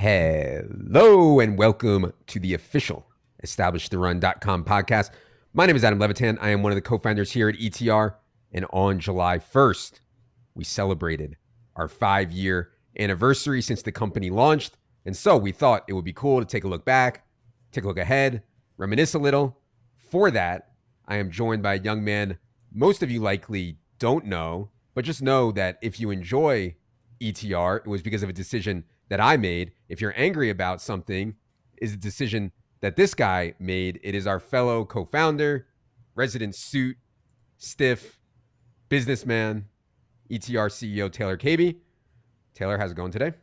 Hello and welcome to the official EstablishTheRun.com podcast. My name is Adam Levitan. I am one of the co-founders here at ETR. And on July 1st, we celebrated our 5-year anniversary since the company launched. And so we thought it would be cool to take a look back, take a look ahead, reminisce a little. For that, I am joined by a young man most of you likely don't know, but just know that if you enjoy ETR, it was because of a decision that I made. If you're angry about something, is a decision that this guy made. It is our fellow co-founder, resident suit, stiff, businessman, ETR CEO, Taylor Caby. Taylor, how's it going today?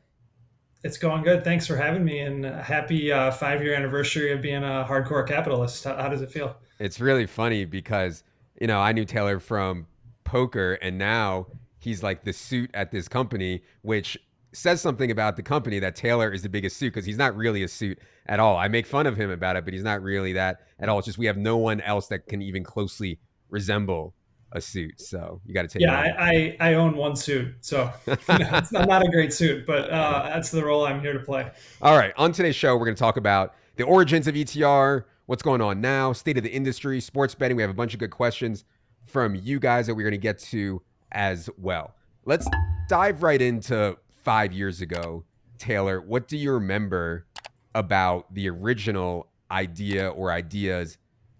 It's going good. Thanks for having me, and happy 5-year anniversary of being a hardcore capitalist. How does it feel? It's really funny because, I knew Taylor from poker and now he's like the suit at this company, which says something about the company that Taylor is the biggest suit because he's not really a suit at all. I make fun of him about it, but he's not really that at all. It's just we have no one else that can even closely resemble a suit. So you got to take it Yeah, on. I own one suit, so I'm not a great suit, but that's the role I'm here to play. All right. On today's show, we're going to talk about the origins of ETR, what's going on now, state of the industry, sports betting. We have a bunch of good questions from you guys that we're going to get to as well. Let's dive right into 5 years ago. Taylor, what do you remember about the original idea or ideas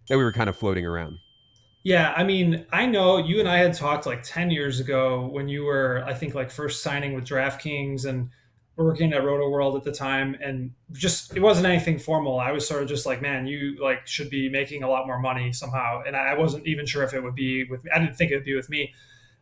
that we were kind of floating around? Yeah, I mean, I know you and I had talked like 10 years ago when you were, I think, like first signing with DraftKings and working at Roto World at the time. And just, it wasn't anything formal. I was sort of just like, man, you like should be making a lot more money somehow. And I wasn't even sure if it would be with me. I didn't think it would be with me.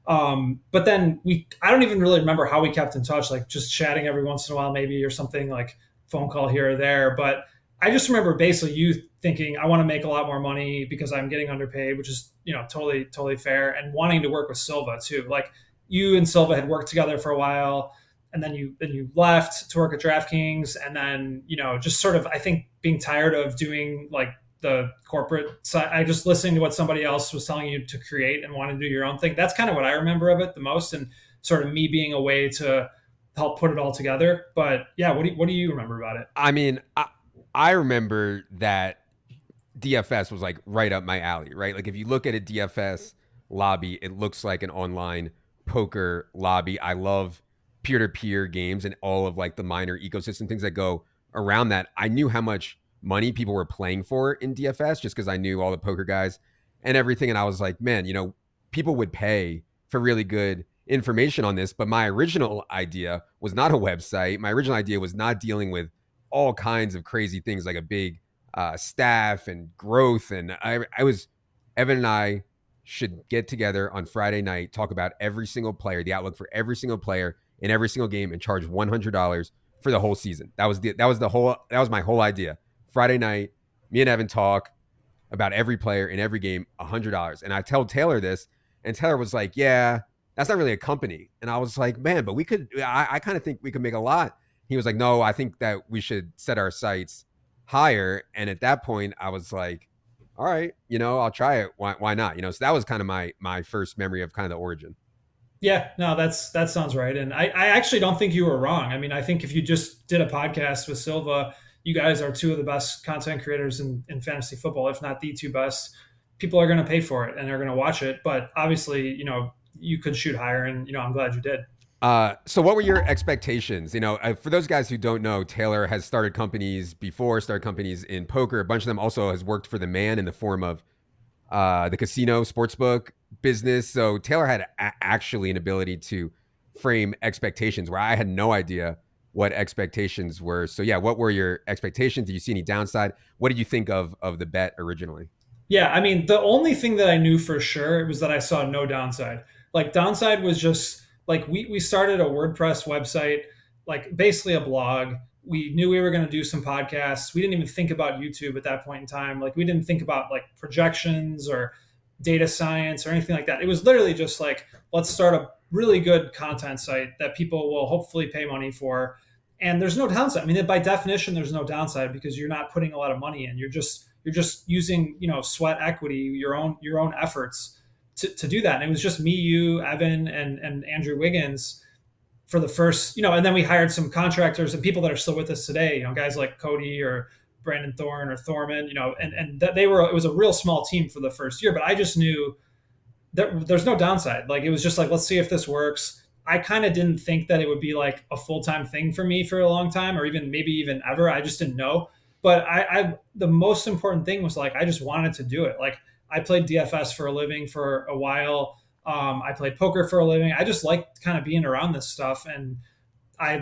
But then I don't even really remember how we kept in touch, like just chatting every once in a while, maybe, or something like phone call here or there. But I just remember basically you thinking, I want to make a lot more money because I'm getting underpaid, which is, totally, totally fair. And wanting to work with Silva too. Like you and Silva had worked together for a while, and then you left to work at DraftKings. And then, just sort of, I think, being tired of doing like the corporate side. I just listening to what somebody else was telling you to create and want to do your own thing. That's kind of what I remember of it the most, and sort of me being a way to help put it all together. But yeah, what do you remember about it? I mean, I remember that DFS was like right up my alley, right? Like if you look at a DFS lobby, it looks like an online poker lobby. I love peer-to-peer games and all of like the minor ecosystem things that go around that. I knew how much money people were playing for in DFS just because I knew all the poker guys and everything. And I was like, man, people would pay for really good information on this. But my original idea was not a website. My original idea was not dealing with all kinds of crazy things like a big staff and growth. And I was, Evan and I should get together on Friday night, talk about every single player, the outlook for every single player in every single game, and charge $100 for the whole season. That was my whole idea. Friday night, me and Evan talk about every player in every game, $100. And I told Taylor this, and Taylor was like, yeah, that's not really a company. And I was like, man, but I kind of think we could make a lot. He was like, no, I think that we should set our sights higher. And at that point, I was like, all right, I'll try it. Why not? So that was kind of my first memory of kind of the origin. Yeah, no, that sounds right. And I actually don't think you were wrong. I mean, I think if you just did a podcast with Silva, you guys are two of the best content creators in fantasy football, if not the two best. People are going to pay for it and they're going to watch it. But obviously, you could shoot higher, and I'm glad you did. So what were your expectations? For those guys who don't know, Taylor has started companies before, started companies in poker. A bunch of them also has worked for the man in the form of the casino sportsbook business. So Taylor had actually an ability to frame expectations where I had no idea what expectations were. So yeah, what were your expectations? Did you see any downside? What did you think of the bet originally? Yeah, I mean, the only thing that I knew for sure was that I saw no downside. Like downside was just like we started a WordPress website, like basically a blog. We knew we were going to do some podcasts. We didn't even think about YouTube at that point in time. Like we didn't think about like projections or data science or anything like that. It was literally just like, let's start a really good content site that people will hopefully pay money for. And there's no downside. I mean, by definition, there's no downside because you're not putting a lot of money in. You're just using, sweat equity, your own efforts to do that. And it was just me, you, Evan, and Andrew Wiggins. for the first, and then we hired some contractors and people that are still with us today, guys like Cody or Brandon Thorne or Thorman, and that it was a real small team for the first year, but I just knew there's no downside. Like, it was just like, let's see if this works. I kind of didn't think that it would be like a full-time thing for me for a long time, or maybe even ever. I just didn't know. But the most important thing was, like, I just wanted to do it. Like, I played DFS for a living for a while. I played poker for a living. I just liked kind of being around this stuff. And I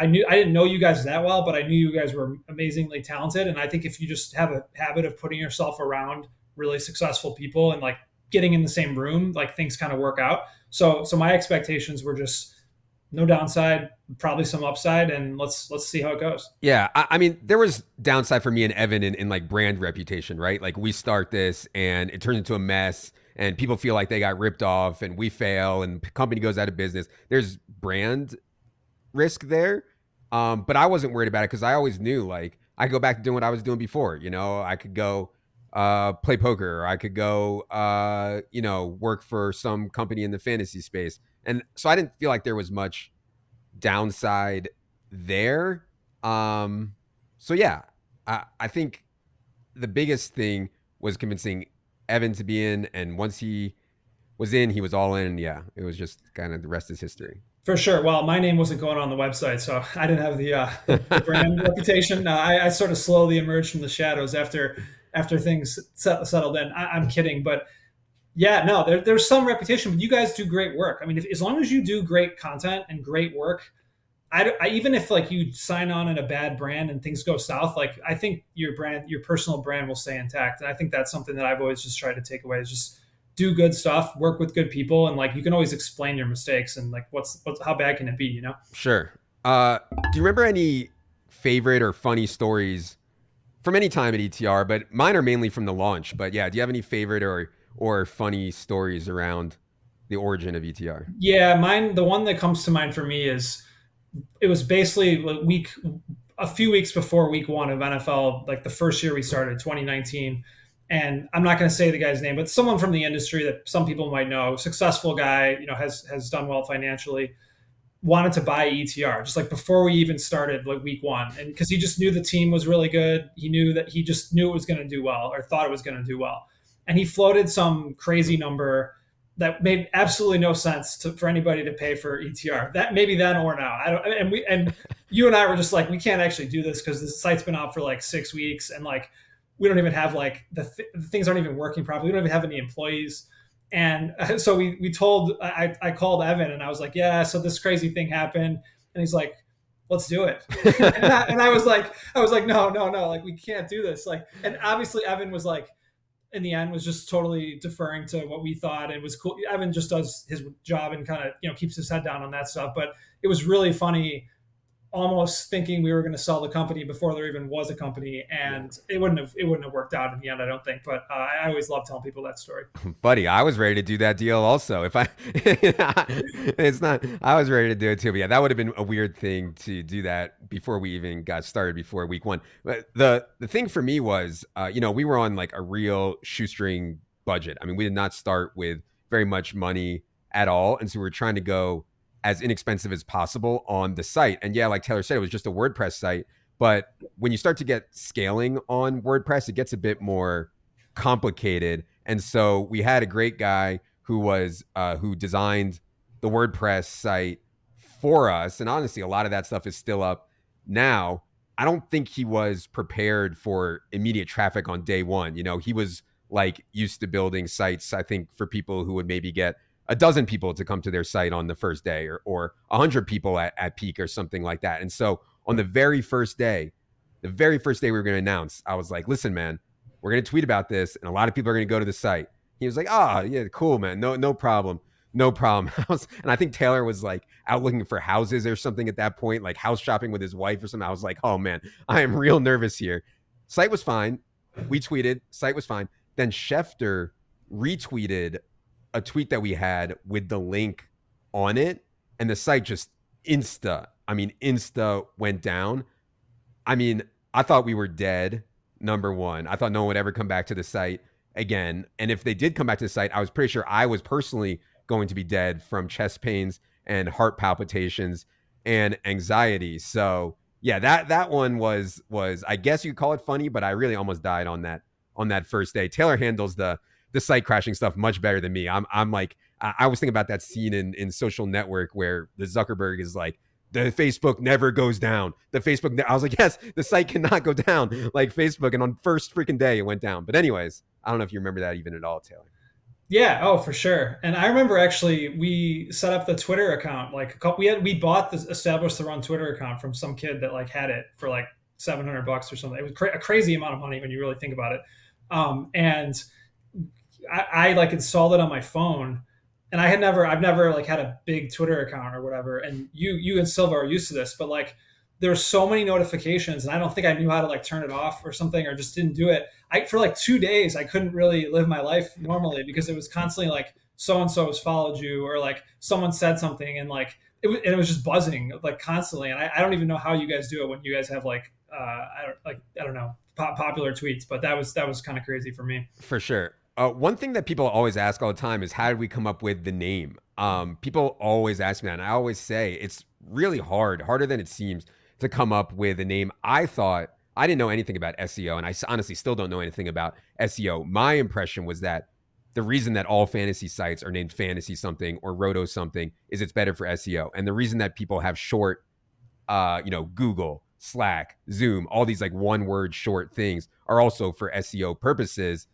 knew, I didn't know you guys that well, but I knew you guys were amazingly talented. And I think if you just have a habit of putting yourself around really successful people and like getting in the same room, like, things kind of work out. So my expectations were just no downside, probably some upside, and let's see how it goes. Yeah, I mean, there was downside for me and Evan in like brand reputation, right? Like, we start this and it turns into a mess, and people feel like they got ripped off, and we fail, and the company goes out of business. There's brand risk there, but I wasn't worried about it because I always knew, like, I could go back to doing what I was doing before. I could go play poker, or I could go work for some company in the fantasy space, and so I didn't feel like there was much downside there. So yeah, I think the biggest thing was convincing Evan to be in, and once he was in, he was all in. Yeah, it was just kind of, the rest is history. For sure. Well, my name wasn't going on the website, so I didn't have the brand reputation. I sort of slowly emerged from the shadows after things settled in. I'm kidding, but yeah, no, there's some reputation, but you guys do great work. I mean, as long as you do great content and great work, even if, like, you sign on in a bad brand and things go south, like, I think your personal brand will stay intact. And I think that's something that I've always just tried to take away, is just do good stuff, work with good people, and, like, you can always explain your mistakes, and, like, how bad can it be? Sure. Do you remember any favorite or funny stories from any time at ETR? But mine are mainly from the launch. But yeah, do you have any favorite or funny stories around the origin of ETR? Yeah, the one that comes to mind for me is, it was basically a few weeks before week one of NFL, like the first year we started, 2019. And I'm not going to say the guy's name, but someone from the industry that some people might know, successful guy, has done well financially, wanted to buy ETR just like before we even started, like, week one. And because he just knew the team was really good, he just knew it was going to do well, or thought it was going to do well. And he floated some crazy number that made absolutely no sense for anybody to pay for ETR. That maybe then or now. I don't. And you and I were just like, we can't actually do this because the site's been out for like 6 weeks, and, like, we don't even have, like, the things aren't even working properly. We don't even have any employees. And so I called Evan, and I was like, yeah, so this crazy thing happened. And he's like, let's do it. And I was like, no, like, we can't do this. Like, and obviously Evan was like, in the end, was just totally deferring to what we thought. It was cool. Evan just does his job and kind of, keeps his head down on that stuff. But it was really funny, almost thinking we were going to sell the company before there even was a company, and it wouldn't have worked out in the end, I don't think. But I always love telling people that story. Buddy, I was ready to do that deal also. If I, it's not, I was ready to do it too. But yeah, that would have been a weird thing to do that before we even got started, before week one. But the thing for me was, we were on like a real shoestring budget. I mean, we did not start with very much money at all. And so we were trying to go as inexpensive as possible on the site. And yeah, like Taylor said, it was just a WordPress site. But when you start to get scaling on WordPress, it gets a bit more complicated. And so we had a great guy who designed the WordPress site for us. And honestly, a lot of that stuff is still up now. I don't think he was prepared for immediate traffic on day one. He was like used to building sites, I think, for people who would maybe get a dozen people to come to their site on the first day, or 100 people at peak or something like that. And so on the very first day we were going to announce, I was like, listen, man, we're going to tweet about this, and a lot of people are going to go to the site. He was like, yeah, cool, man. No problem. And I think Taylor was like out looking for houses or something at that point, like house shopping with his wife or something. I was like, oh man, I am real nervous here. Site was fine. We tweeted, site was fine. Then Schefter retweeted a tweet that we had with the link on it, and the site just insta went down. I mean, I thought we were dead. Number one, I thought no one would ever come back to the site again. And if they did come back to the site, I was pretty sure I was personally going to be dead from chest pains and heart palpitations and anxiety. So yeah, that one was I guess you could call it funny, but I really almost died on that first day. Taylor handles the site crashing stuff much better than me. I'm like I was thinking about that scene in Social Network where the Zuckerberg is like, the Facebook never goes down. I was like, yes, the site cannot go down like Facebook. And on first freaking day, it went down. But anyways, I don't know if you remember that even at all, Taylor. Yeah, oh for sure. And I remember actually we set up the Twitter account like a couple. We bought the established the run Twitter account from some kid that like had it for like $700 or something. It was a crazy amount of money when you really think about it. And I like installed it on my phone, and I've never like had a big Twitter account or whatever. And you and Silva are used to this, but like there's so many notifications, and I don't think I knew how to like turn it off or something, or just didn't do it. I for like 2 days I couldn't really live my life normally because it was constantly like so and so has followed you, or like someone said something, and like it was just buzzing like constantly. And I don't even know how you guys do it when you guys have like I don't know popular tweets, but that was kind of crazy for me. For sure. One thing that people always ask all the time is how did we come up with the name? People always ask me that, and I always say it's really harder than it seems to come up with a name. I didn't know anything about SEO, and I honestly still don't know anything about SEO. My impression was that the reason that all fantasy sites are named fantasy something or roto something is it's better for SEO. And the reason that people have short, Google, Slack, Zoom, all these like one word short things are also for SEO purposes.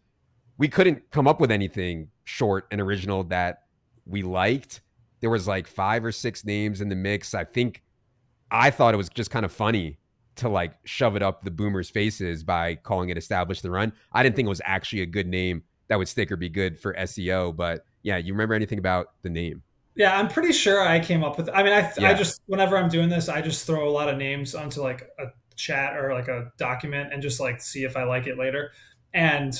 We couldn't come up with anything short and original that we liked. There was like 5 or 6 names in the mix. I thought it was just kind of funny to like shove it up the boomers' faces by calling it Establish the Run. I didn't think it was actually a good name that would stick or be good for SEO. But yeah, you remember anything about the name? Yeah, I'm pretty sure I came up with. I mean, I Yeah. just whenever I'm doing this, I just throw a lot of names onto like a chat or like a document and just like see if I like it later. And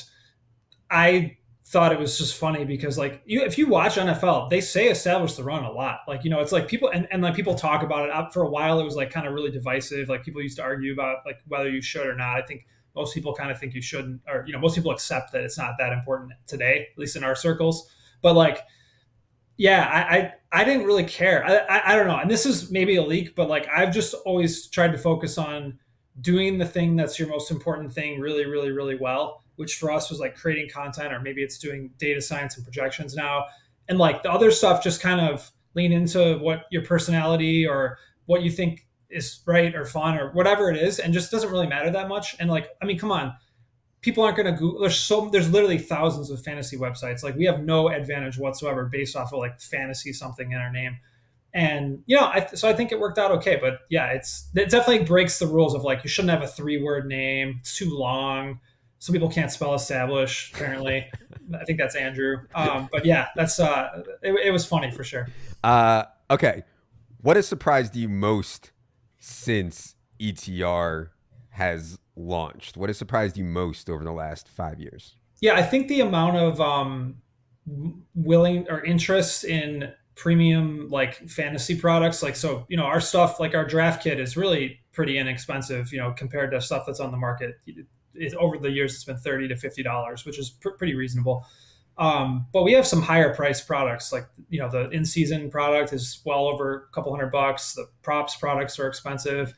I thought it was just funny because like if you watch NFL, they say establish the run a lot. Like, it's like people and like people talk about it for a while. It was like kind of really divisive. Like people used to argue about like whether you should or not. I think most people kind of think you shouldn't, or most people accept that it's not that important today, at least in our circles. But like, yeah, I didn't really care. I don't know. And this is maybe a leak, but like I've just always tried to focus on doing the thing that's your most important thing really, really, really well, which for us was like creating content, or maybe it's doing data science and projections now. And like the other stuff, just kind of lean into what your personality or what you think is right or fun or whatever it is, and just doesn't really matter that much. And like, I mean, come on, people aren't going to Google. There's literally thousands of fantasy websites. Like we have no advantage whatsoever based off of like fantasy something in our name. And so I think it worked out okay. But yeah, it definitely breaks the rules of like you shouldn't have a 3-word name. It's too long. Some people can't spell establish. Apparently, I think that's Andrew. But yeah, it was funny for sure. Okay. What has surprised you most since ETR has launched? What has surprised you most over the last 5 years? Yeah, I think the amount of willing or interest in premium like fantasy products, like so, our stuff like our draft kit is really pretty inexpensive, compared to stuff that's on the market. Over the years, it's been $30 to $50, which is pretty reasonable. But we have some higher priced products, like the in season product is well over a couple $100. The props products are expensive.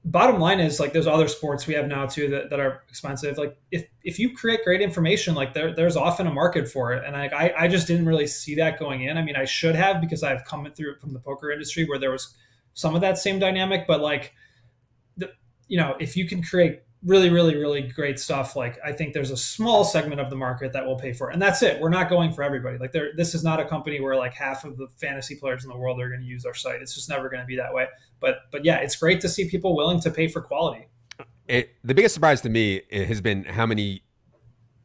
Bottom line is like there's other sports we have now too that are expensive. Like if you create great information, like there's often a market for it. And I just didn't really see that going in. I mean, I should have, because I've come through from the poker industry where there was some of that same dynamic. But like if you can create really, really, really great stuff, like I think there's a small segment of the market that will pay for it, and that's it. We're not going for everybody. Like this is not a company where like half of the fantasy players in the world are going to use our site. It's just never going to be that way. But yeah, it's great to see people willing to pay for quality. The biggest surprise to me has been how many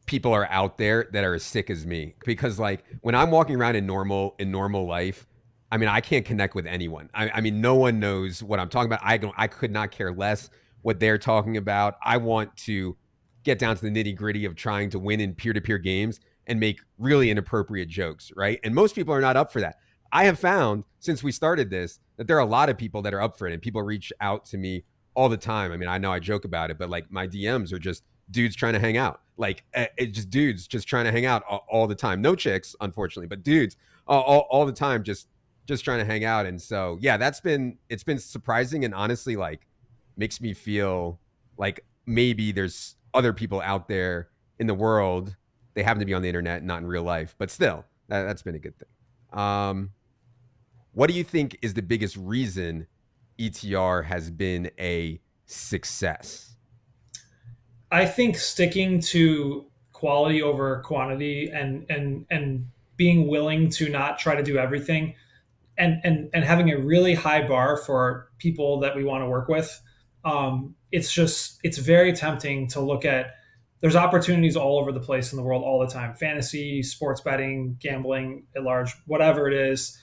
people are out there that are as sick as me. Because like when I'm walking around in normal life, I mean, I can't connect with anyone. I mean, no one knows what I'm talking about. I could not care less what they're talking about. I want to get down to the nitty gritty of trying to win in peer-to-peer games and make really inappropriate jokes, right? And most people are not up for that. I have found since we started this that there are a lot of people that are up for it, and people reach out to me all the time. I mean, I know I joke about it, but like my DMs are just dudes trying to hang out. Like it's just dudes just trying to hang out all the time. No chicks, unfortunately, but dudes all the time just just trying to hang out. And so, yeah, it's been surprising and honestly like makes me feel like maybe there's other people out there in the world. They happen to be on the internet, not in real life, but still, that's been a good thing. What do you think is the biggest reason ETR has been a success? I think sticking to quality over quantity and being willing to not try to do everything and having a really high bar for people that we want to work with. It's very tempting to look at. There's opportunities all over the place in the world all the time: fantasy, sports betting, gambling at large, whatever it is.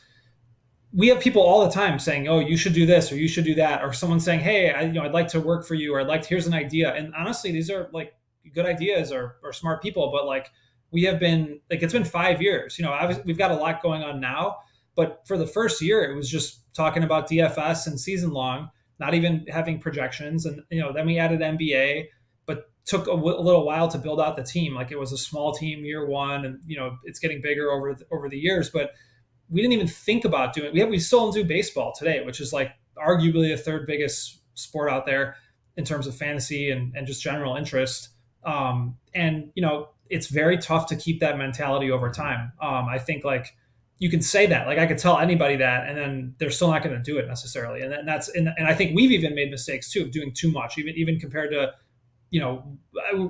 We have people all the time saying, "Oh, you should do this or you should do that," or someone saying, "Hey, I'd like to work for you," or "I'd like to, here's an idea." And honestly, these are like good ideas or smart people, but like we have been like it's been 5 years. We've got a lot going on now, but for the first year, it was just talking about DFS and season long, not even having projections, and then we added NBA, but took a little while to build out the team. Like it was a small team year one, and it's getting bigger over the years, but we didn't even think about doing it. We still do baseball today, which is like arguably the third biggest sport out there in terms of fantasy and just general interest. And it's very tough to keep that mentality over time. I think like you can say that, like I could tell anybody that, and then they're still not going to do it necessarily. And I think we've even made mistakes too of doing too much, even compared to, and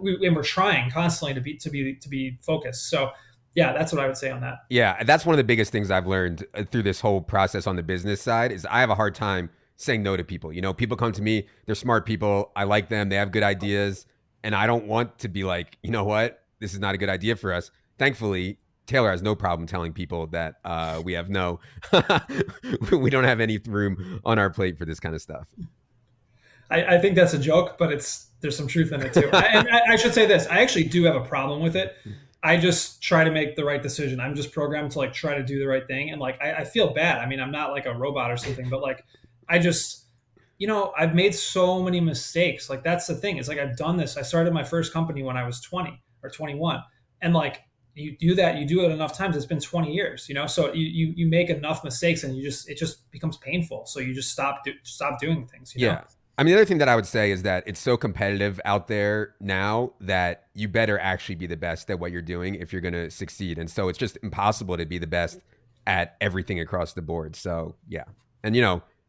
we're trying constantly to be focused. So yeah, that's what I would say on that. Yeah, that's one of the biggest things I've learned through this whole process on the business side is I have a hard time saying no to people. People come to me, they're smart people, I like them, they have good ideas, and I don't want to be like, you know what, this is not a good idea for us. Thankfully, Taylor has no problem telling people that we have we don't have any room on our plate for this kind of stuff. I think that's a joke, but there's some truth in it too. I should say this: I actually do have a problem with it. I just try to make the right decision. I'm just programmed to like try to do the right thing, and like I feel bad. I mean, I'm not like a robot or something, but like I just, I've made so many mistakes. Like that's the thing. It's like I've done this. I started my first company when I was 20 or 21, and like you do it enough times. It's been 20 years, So you make enough mistakes, and it just becomes painful. So you just stop doing things. Yeah. I mean, the other thing that I would say is that it's so competitive out there now that you better actually be the best at what you're doing if you're going to succeed. And so it's just impossible to be the best at everything across the board. So yeah. And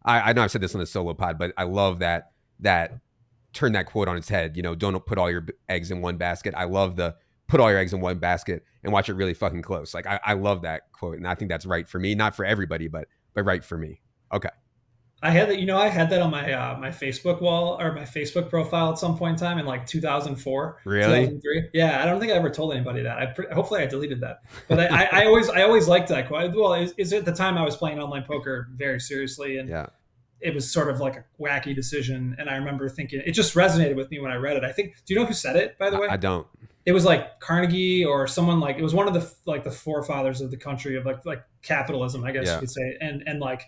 I know I've said this on the solo pod, but I love that turn that quote on its head, don't put all your eggs in one basket. I love the put all your eggs in one basket and watch it really fucking close. Like I love that quote. And I think that's right for me, not for everybody, but right for me. Okay. I had that, I had that on my my Facebook wall or my Facebook profile at some point in time in like 2004, Really? 2003. Yeah, I don't think I ever told anybody that. Hopefully I deleted that. But I always liked that quote. Well, is at the time I was playing online poker very seriously, and Yeah. it was sort of like a wacky decision. And I remember thinking it just resonated with me when I read it. I think. Do you know who said it? By the way, I don't. It was like Carnegie or someone like it was one of the forefathers of the country of like capitalism, I guess you could say, and like.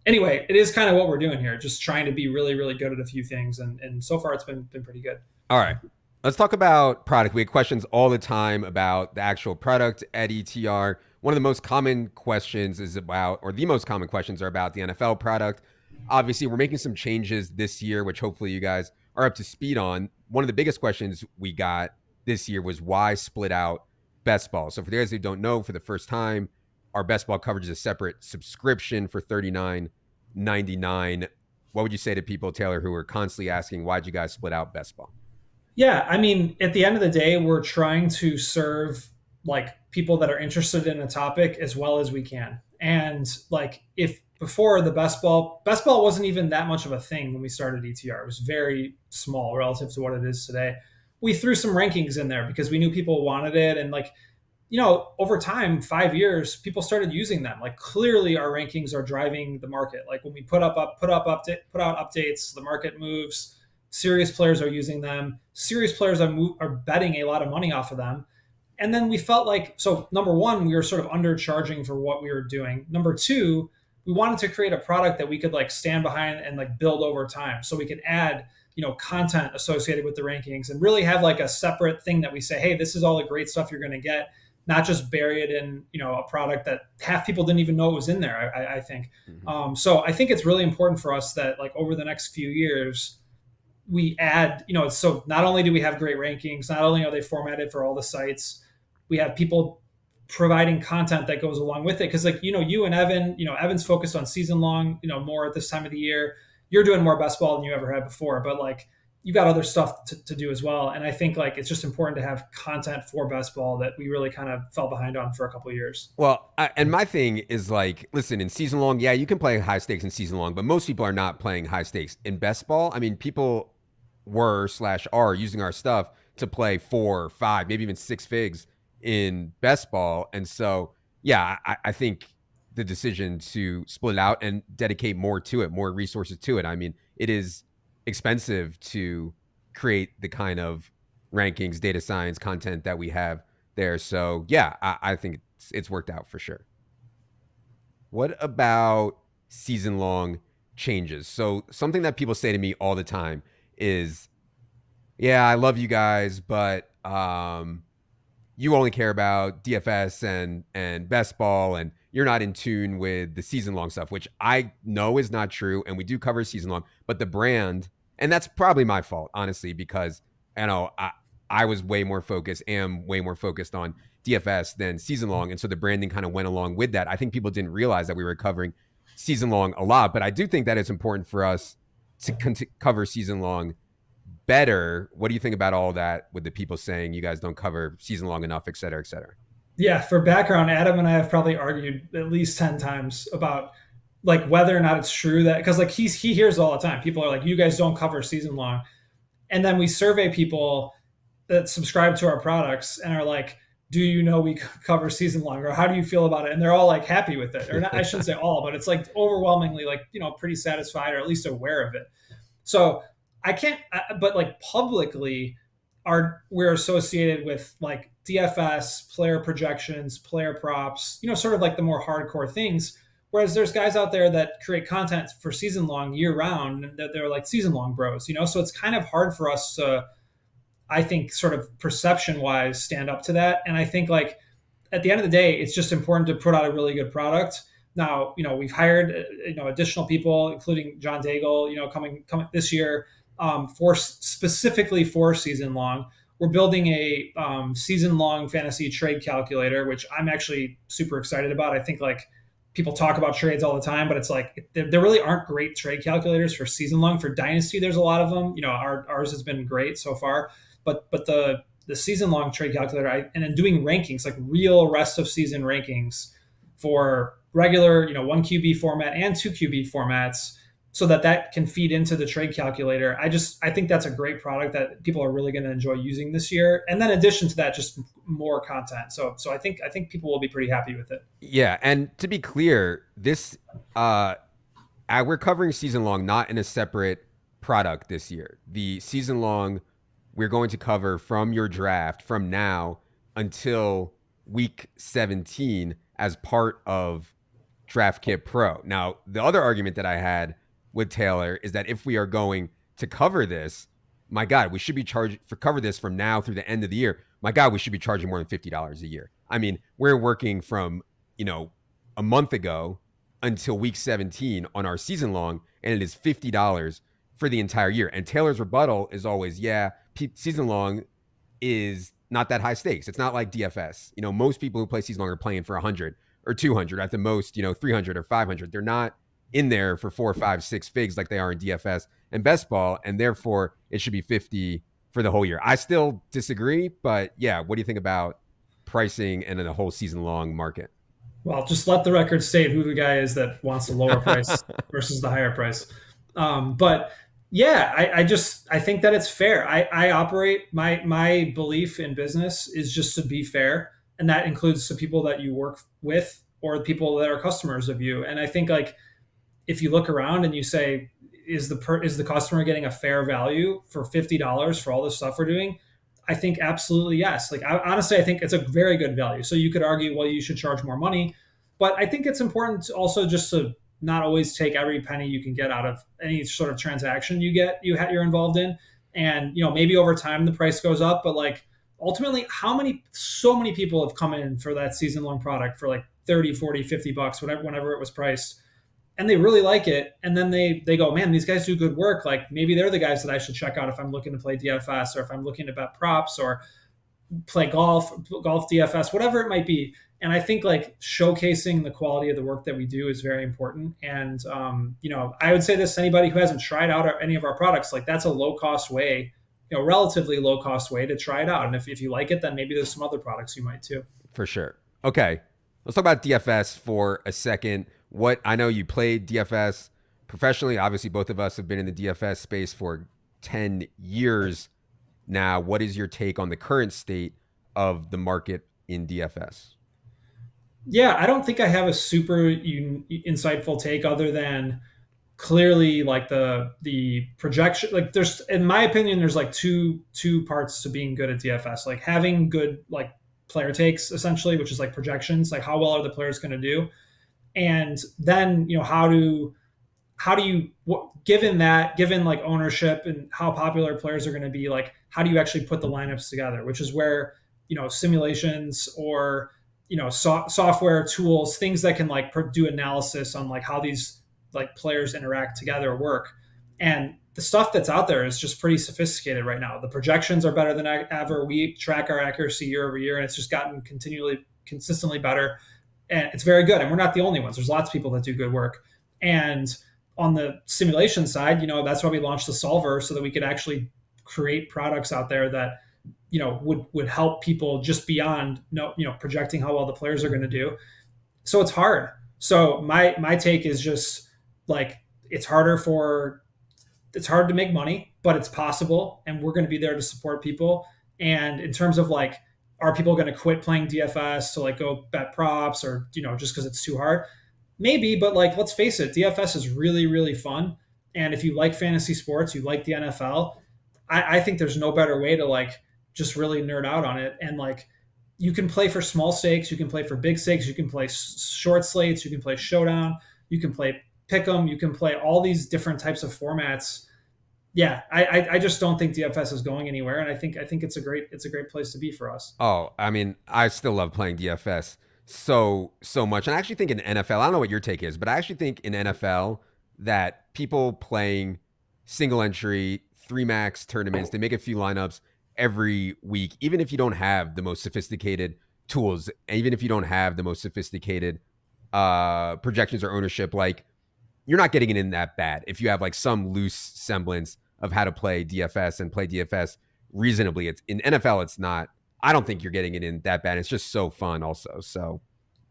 Anyway, it is kind of what we're doing here, just trying to be really, really good at a few things. And so far it's been pretty good. All right. Let's talk about product. We get questions all the time about the actual product at ETR. One of the most common questions is about, or the most common questions are about the NFL product. Obviously, we're making some changes this year, which hopefully you guys are up to speed on. One of the biggest questions we got this year was why split out best ball? So for those who don't know, for the first time, our best ball coverage is a separate subscription for $39.99. What would you say to people, Taylor, who are constantly asking, why'd you guys split out best ball? Yeah, I mean, at the end of the day, we're trying to serve like people that are interested in a topic as well as we can. And like if before the best ball wasn't even that much of a thing when we started ETR. It was very small relative to what it is today. We threw some rankings in there because we knew people wanted it, and like over time, 5 years, people started using them. Like clearly our rankings are driving the market. Like when we put out updates, the market moves. Serious players are using them. Serious players are betting a lot of money off of them. And then we felt like, so number one, we were sort of undercharging for what we were doing. Number two, we wanted to create a product that we could like stand behind and like build over time. So we could add, content associated with the rankings and really have like a separate thing that we say, hey, this is all the great stuff you're going to get. not just bury it in, a product that half people didn't even know it was in there. I think. Mhm. So I think it's really important for us that like over the next few years we add, so not only do we have great rankings, not only are they formatted for all the sites, we have people providing content that goes along with it. Cause like, you and Evan, Evan's focused on season long, more at this time of the year. You're doing more best ball than you ever had before, but like you got other stuff to do as well. And I think like it's just important to have content for best ball that we really kind of fell behind on for a couple of years. Well, and my thing is like, listen, in season long, yeah, you can play high stakes in season long, but most people are not playing high stakes in best ball. I mean, people were/are using our stuff to play 4, 5, maybe even 6 figs in best ball, and so yeah, I think the decision to split it out and dedicate more to it, more resources to it. I mean, it is expensive to create the kind of rankings, data science content that we have there. So yeah, I think it's worked out for sure. What about season long changes? So something that people say to me all the time is, "Yeah, I love you guys, but you only care about DFS and best ball, and you're not in tune with the season long stuff," which I know is not true, and we do cover season long, but the brand, and that's probably my fault, honestly, because I was way more focused, am way more focused on DFS than season long, and so the branding kind of went along with that. I think people didn't realize that we were covering season long a lot, but I do think that it's important for us to cover season long better. What do you think about all that with the people saying you guys don't cover season long enough, et cetera, et cetera? Yeah, for background, Adam and I have probably argued at least 10 times about like whether or not it's true that, because like he hears all the time. People are like, you guys don't cover season long. And then we survey people that subscribe to our products and are like, do you know we cover season long, or how do you feel about it? And they're all like happy with it, or not, I shouldn't say all, but it's like overwhelmingly like, pretty satisfied or at least aware of it. So I can't, but like publicly, we're associated with like DFS, player projections, player props, sort of like the more hardcore things. Whereas there's guys out there that create content for season long year round, and they're like season long bros, So it's kind of hard for us to, I think, sort of perception wise, stand up to that. And I think like at the end of the day, it's just important to put out a really good product. Now, we've hired, additional people, including John Daigle, coming this year, for specifically for season long. We're building a season long fantasy trade calculator, which I'm actually super excited about. I think like people talk about trades all the time, but it's like there really aren't great trade calculators for season long. For dynasty, there's a lot of them. Ours has been great so far, but the season long trade calculator, and then doing rankings, like real rest of season rankings for regular, 1 QB format and 2 QB formats, so that can feed into the trade calculator. I think that's a great product that people are really going to enjoy using this year. And then in addition to that, just more content. So I think people will be pretty happy with it. Yeah, and to be clear, this we're covering season long, not in a separate product this year. The season long we're going to cover from your draft from now until week 17 as part of Draft Kit Pro. Now, the other argument that I had with Taylor is that if we are going to cover this, my God, we should be charged for cover this from now through the end of the year. My God, we should be charging more than $50 a year. I mean, we're working from, a month ago until week 17 on our season long, and it is $50 for the entire year. And Taylor's rebuttal is always, yeah, season long is not that high stakes. It's not like DFS. Most people who play season long are playing for 100 or 200 at the most, 300 or 500. They're not in there for 4, 5, 6 figs like they are in DFS and best ball, and therefore it should be 50 for the whole year. I still disagree, but yeah, what do you think about pricing and then the whole season long market? Well, just let the record state who the guy is that wants the lower price versus the higher price. But yeah, I think that it's fair. I operate, my belief in business is just to be fair, and that includes the people that you work with or the people that are customers of you. And I think like if you look around and you say, is the customer getting a fair value for $50 for all the stuff we're doing? I think absolutely yes. Like honestly, I think it's a very good value. So you could argue, well, you should charge more money, but I think it's important to also just to not always take every penny you can get out of any sort of transaction you're involved in. And maybe over time the price goes up, but like ultimately, so many people have come in for that season long product for like 30, 40, $50, whenever it was priced, and they really like it. And then they go, man, these guys do good work. Like maybe they're the guys that I should check out if I'm looking to play DFS, or if I'm looking to bet props, or play golf DFS, whatever it might be. And I think like showcasing the quality of the work that we do is very important. And I would say this to anybody who hasn't tried out any of our products, like that's a low cost way, relatively low cost way to try it out. And if you like it, then maybe there's some other products you might too. For sure. Okay. Let's talk about DFS for a second. I know you played DFS professionally. Obviously, both of us have been in the DFS space for 10 years now. What is your take on the current state of the market in DFS? Yeah, I don't think I have a super insightful take other than clearly like the projection. Like there's, in my opinion, there's like two parts to being good at DFS. Like having good like player takes essentially, which is like projections, like how well are the players going to do, and then how do you given like ownership and how popular players are going to be, like how do you actually put the lineups together, which is where simulations or software tools, things that can like do analysis on like how these like players interact together work. And the stuff that's out there is just pretty sophisticated right now. The projections are better than ever. We track our accuracy year over year, and it's just gotten consistently better, and it's very good. And we're not the only ones. There's lots of people that do good work. And on the simulation side, that's why we launched the solver, so that we could actually create products out there that would help people just beyond projecting how well the players are going to do. So it's hard. So my take is just like it's hard to make money, but it's possible, and we're going to be there to support people. And in terms of like, are people going to quit playing DFS to like go bet props, or just because it's too hard? Maybe, but like let's face it, DFS is really, really fun. And if you like fantasy sports, you like the NFL, I think there's no better way to like just really nerd out on it. And like you can play for small stakes, you can play for big stakes, you can play short slates, you can play showdown, you can play pick 'em, you can play all these different types of formats. Yeah, I just don't think DFS is going anywhere, and I think it's a great place to be for us. Oh, I mean, I still love playing DFS so much. And I actually think in NFL, I don't know what your take is, but I actually think in NFL that people playing single entry, three max tournaments, they make a few lineups every week, even if you don't have the most sophisticated tools, even if you don't have the most sophisticated projections or ownership, like you're not getting it in that bad if you have like some loose semblance of how to play DFS and play DFS reasonably. It's in NFL, it's not. I don't think you're getting it in that bad. It's just so fun, also. So,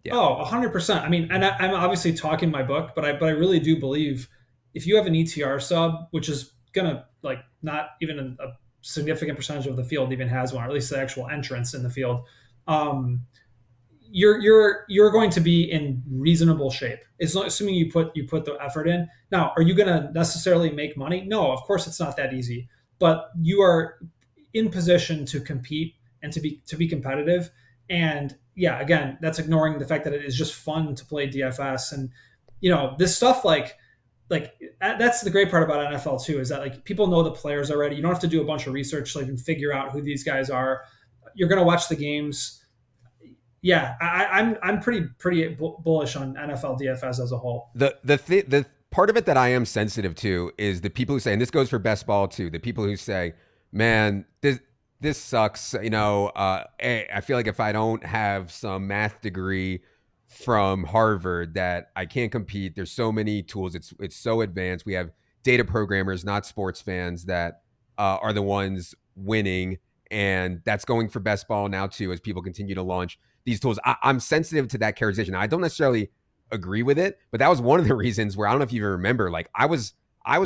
yeah. Oh, 100%. I mean, and I'm obviously talking my book, but I really do believe if you have an ETR sub, which is gonna like not even a significant percentage of the field even has one, or at least the actual entrance in the field, you're going to be in reasonable shape, assuming you put the effort in. Now, are you going to necessarily make money? No, of course it's not that easy, but you are in position to compete and to be competitive. And yeah, again, that's ignoring the fact that it is just fun to play DFS. And this stuff like that's the great part about NFL too, is that like people know the players already. You don't have to do a bunch of research to even figure out who these guys are. You're going to watch the games. Yeah, I'm pretty bullish on NFL DFS as a whole. The part of it that I am sensitive to is the people who say, and this goes for best ball too, the people who say, "Man, this sucks." I feel like if I don't have some math degree from Harvard, that I can't compete. There's so many tools. It's so advanced. We have data programmers, not sports fans, that are the ones winning, and that's going for best ball now too, as people continue to launch these tools. I'm sensitive to that characterization. I don't necessarily agree with it, but that was one of the reasons where I don't know if you even remember, like I was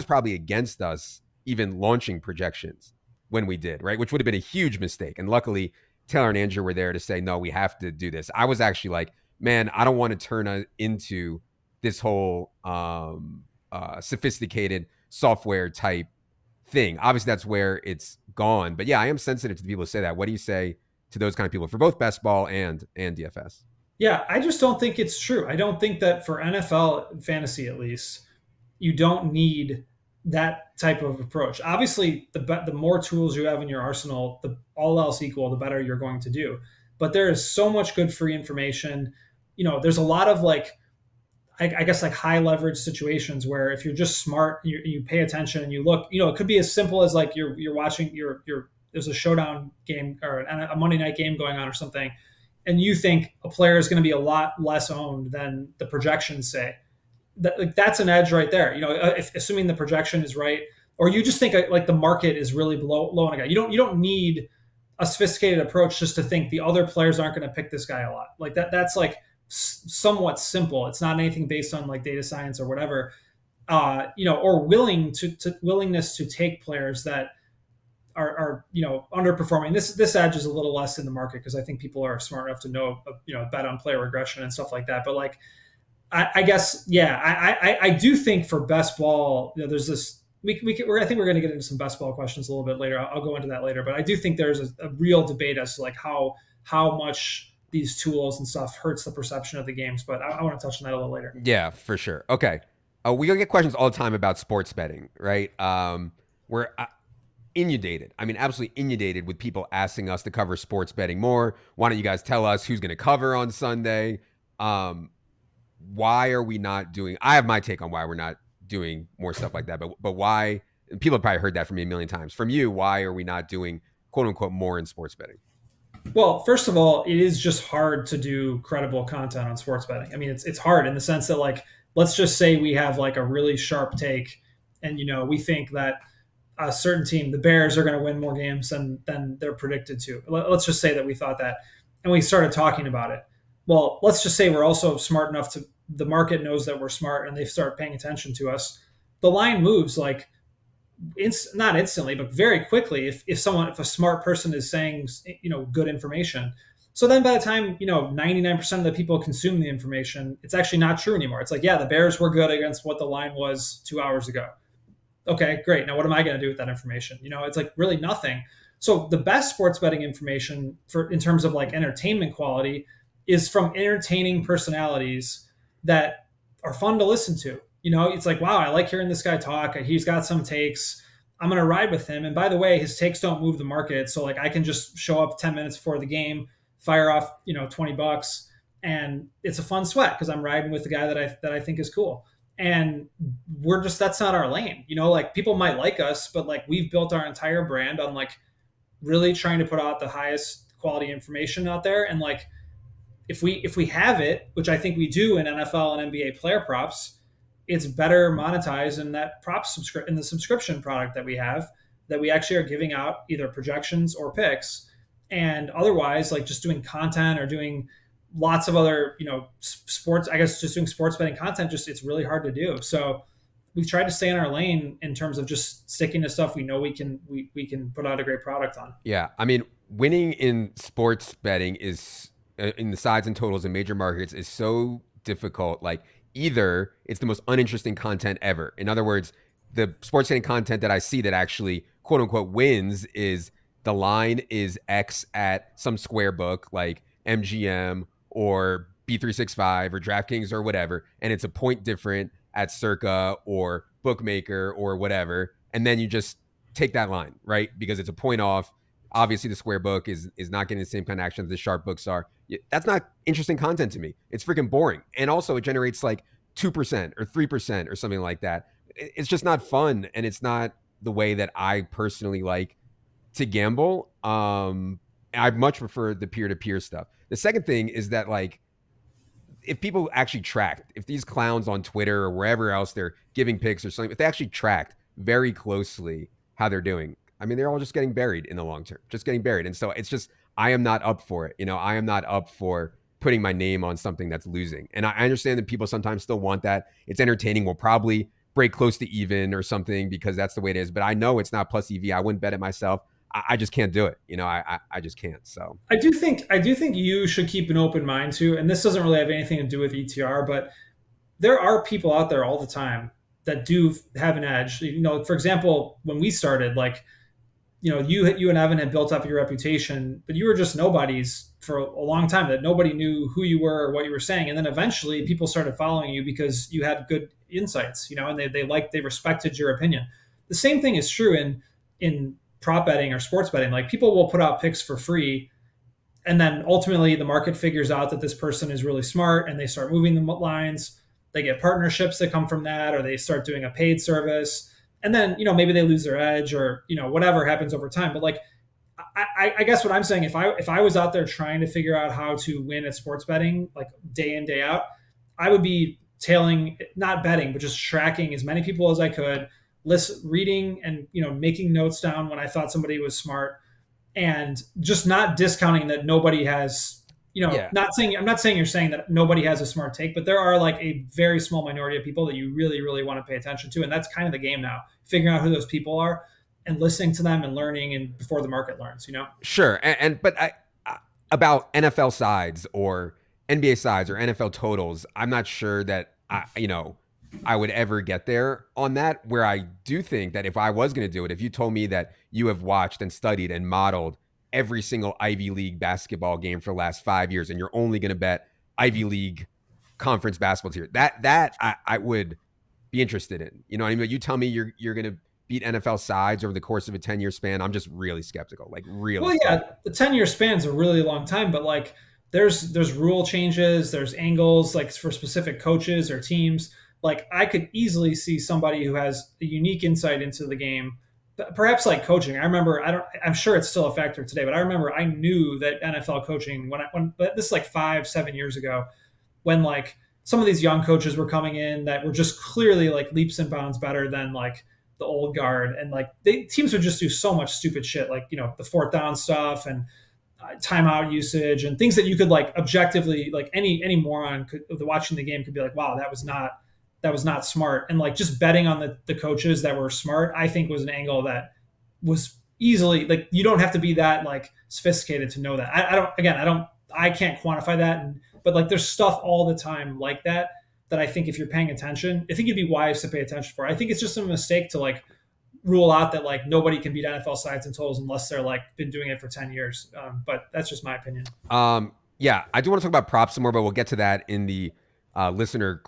probably against us even launching projections when we did, right? Which would have been a huge mistake. And luckily, Taylor and Andrew were there to say, no, we have to do this. I was actually like, man, I don't want to turn into this whole sophisticated software type thing. Obviously, that's where it's gone. But yeah, I am sensitive to the people who say that. What do you say to those kind of people for both best ball and DFS? Yeah, I just don't think it's true. I don't think that for NFL fantasy, at least, you don't need that type of approach. Obviously, the more tools you have in your arsenal, the all else equal, the better you're going to do. But there is so much good free information. There's a lot of like, I guess like high leverage situations where if you're just smart, you pay attention and you look. It could be as simple as like you're watching there's a showdown game or a Monday night game going on or something, and you think a player is going to be a lot less owned than the projections say. That's an edge right there. If assuming the projection is right, or you just think like the market is really low on a guy. You don't need a sophisticated approach just to think the other players aren't going to pick this guy a lot. Like that's like somewhat simple. It's not anything based on like data science or whatever. Or willingness to take players that are underperforming. This edge is a little less in the market because I think people are smart enough to know bet on player regression and stuff like that. But like I guess yeah, I do think for best ball, there's this. I think we're going to get into some best ball questions a little bit later. I'll go into that later, but I do think there's a real debate as to like how much these tools and stuff hurts the perception of the games. But I want to touch on that a little later. Yeah, for sure. Okay. We gonna get questions all the time about sports betting, right? We're inundated. I mean, absolutely inundated with people asking us to cover sports betting more. Why don't you guys tell us who's going to cover on Sunday? Why are we not doing? I have my take on why we're not doing more stuff like that, but why? And people have probably heard that from me a million times. From you, why are we not doing quote unquote more in sports betting? Well, first of all, it is just hard to do credible content on sports betting. I mean, it's hard in the sense that like let's just say we have like a really sharp take, and we think that a certain team, the Bears, are going to win more games than they're predicted to. Let's just say that we thought that, and we started talking about it. Well, let's just say we're also smart enough to the market knows that we're smart and they start paying attention to us. The line moves like not instantly, but very quickly. If a smart person is saying good information, so then by the time 99% of the people consume the information, it's actually not true anymore. It's like, yeah, the Bears were good against what the line was 2 hours ago. Okay, great. Now what am I going to do with that information? It's like really nothing. So the best sports betting information in terms of like entertainment quality is from entertaining personalities that are fun to listen to. It's like, wow, I like hearing this guy talk. He's got some takes. I'm going to ride with him. And by the way, his takes don't move the market. So like I can just show up 10 minutes before the game, fire off, $20, and it's a fun sweat because I'm riding with the guy that I think is cool. And that's not our lane. Like people might like us, but like we've built our entire brand on like really trying to put out the highest quality information out there. And like if we have it, which I think we do in NFL and NBA player props, it's better monetized in that in the subscription product that we have, that we actually are giving out either projections or picks. And otherwise, like just doing content or doing lots of other, sports, I guess just doing sports betting content, it's really hard to do. So we've tried to stay in our lane in terms of just sticking to stuff we know we can put out a great product on. Yeah. I mean, winning in sports betting is in the sides and totals in major markets is so difficult. Like either it's the most uninteresting content ever. In other words, the sports betting content that I see that actually quote unquote wins is the line is X at some square book like MGM or B365 or DraftKings or whatever, and it's a point different at Circa or Bookmaker or whatever, and then you just take that line, right? Because it's a point off. Obviously, the square book is not getting the same kind of action that the sharp books are. That's not interesting content to me. It's freaking boring, and also it generates like 2% or 3% or something like that. It's just not fun, and it's not the way that I personally like to gamble. I much prefer the peer-to-peer stuff. The second thing is that like if people actually tracked, if these clowns on Twitter or wherever else they're giving picks or something, if they actually tracked very closely how they're doing, I mean, they're all just getting buried in the long term, just getting buried. And so it's just, I am not up for it. I am not up for putting my name on something that's losing. And I understand that people sometimes still want that. It's entertaining. We'll probably break close to even or something because that's the way it is. But I know it's not plus EV. I wouldn't bet it myself. I just can't do it. I just can't. So I do think you should keep an open mind too. And this doesn't really have anything to do with ETR, but there are people out there all the time that do have an edge. For example, when we started, like, you and Evan had built up your reputation, but you were just nobodies for a long time. That nobody knew who you were or what you were saying, and then eventually people started following you because you had good insights, and they respected your opinion. The same thing is true in prop betting or sports betting. Like people will put out picks for free, and then ultimately the market figures out that this person is really smart, and they start moving the lines. They get partnerships that come from that, or they start doing a paid service, and then maybe they lose their edge, or whatever happens over time. But like I guess what I'm saying, if I was out there trying to figure out how to win at sports betting, like day in day out, I would be tailing, not betting, but just tracking as many people as I could, reading and making notes down when I thought somebody was smart, and just not discounting that nobody has. Yeah. I'm not saying you're saying that nobody has a smart take, but there are like a very small minority of people that you really, really want to pay attention to. And that's kind of the game now, figuring out who those people are and listening to them and learning and before the market learns. Sure. But about NFL sides or NBA sides or NFL totals, I'm not sure that I would ever get there on that. Where I do think that if I was going to do it, if you told me that you have watched and studied and modeled every single Ivy League basketball game for the last 5 years, and you're only going to bet Ivy League conference basketball tier, that I would be interested in. You know what I mean? But you tell me you're going to beat NFL sides over the course of a 10-year span, I'm just really skeptical. Like really. Well, yeah, the 10-year span's a really long time, but like there's rule changes, there's angles like for specific coaches or teams. Like I could easily see somebody who has a unique insight into the game, perhaps like coaching. I remember, I'm sure it's still a factor today, but I remember I knew that NFL coaching when this is like 5-7 years ago, when like some of these young coaches were coming in that were just clearly like leaps and bounds better than like the old guard, and like teams would just do so much stupid shit, like the fourth down stuff and timeout usage and things that you could like objectively, like any moron could watching the game could be like, wow, that was not smart. And like just betting on the coaches that were smart, I think was an angle that was easily, like, you don't have to be that like sophisticated to know that. I can't quantify that, but like there's stuff all the time like that I think if you're paying attention, I think you'd be wise to pay attention for. I think it's just a mistake to like rule out that like nobody can beat NFL sides and totals unless they're like been doing it for 10 years. But that's just my opinion. Yeah, I do want to talk about props some more, but we'll get to that in the listener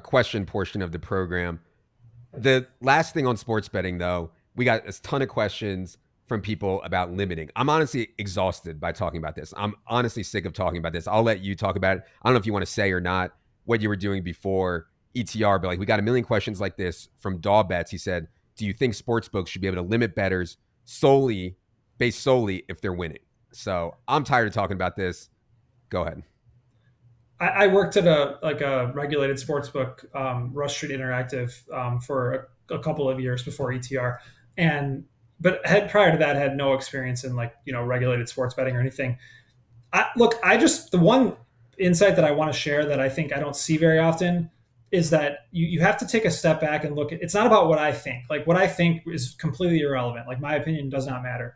question portion of the program. The last thing on sports betting, though, we got a ton of questions from people about limiting. I'm honestly exhausted by talking about this. I'm honestly sick of talking about this. I'll let you talk about it. I don't know if you want to say or not what you were doing before ETR, but like we got a million questions like this from Daw Bets. He said, do you think sportsbooks should be able to limit bettors based solely if they're winning? So I'm tired of talking about this. Go ahead. I worked at a regulated sports book, Rush Street Interactive, for a couple of years before ETR, but prior to that had no experience in like regulated sports betting or anything. The one insight that I want to share that I think I don't see very often is that you have to take a step back and look at. It's not about what I think. Like what I think is completely irrelevant. Like my opinion does not matter.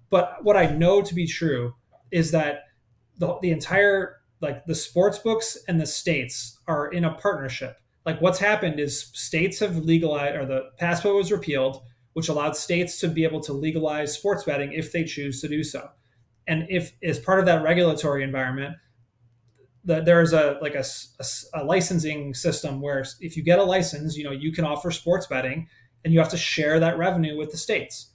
But what I know to be true is that the entire, like the sports books and the states are in a partnership. Like what's happened is states have legalized, or the PASPA was repealed, which allowed states to be able to legalize sports betting if they choose to do so. And if as part of that regulatory environment, there's a licensing system where if you get a license, you can offer sports betting, and you have to share that revenue with the states.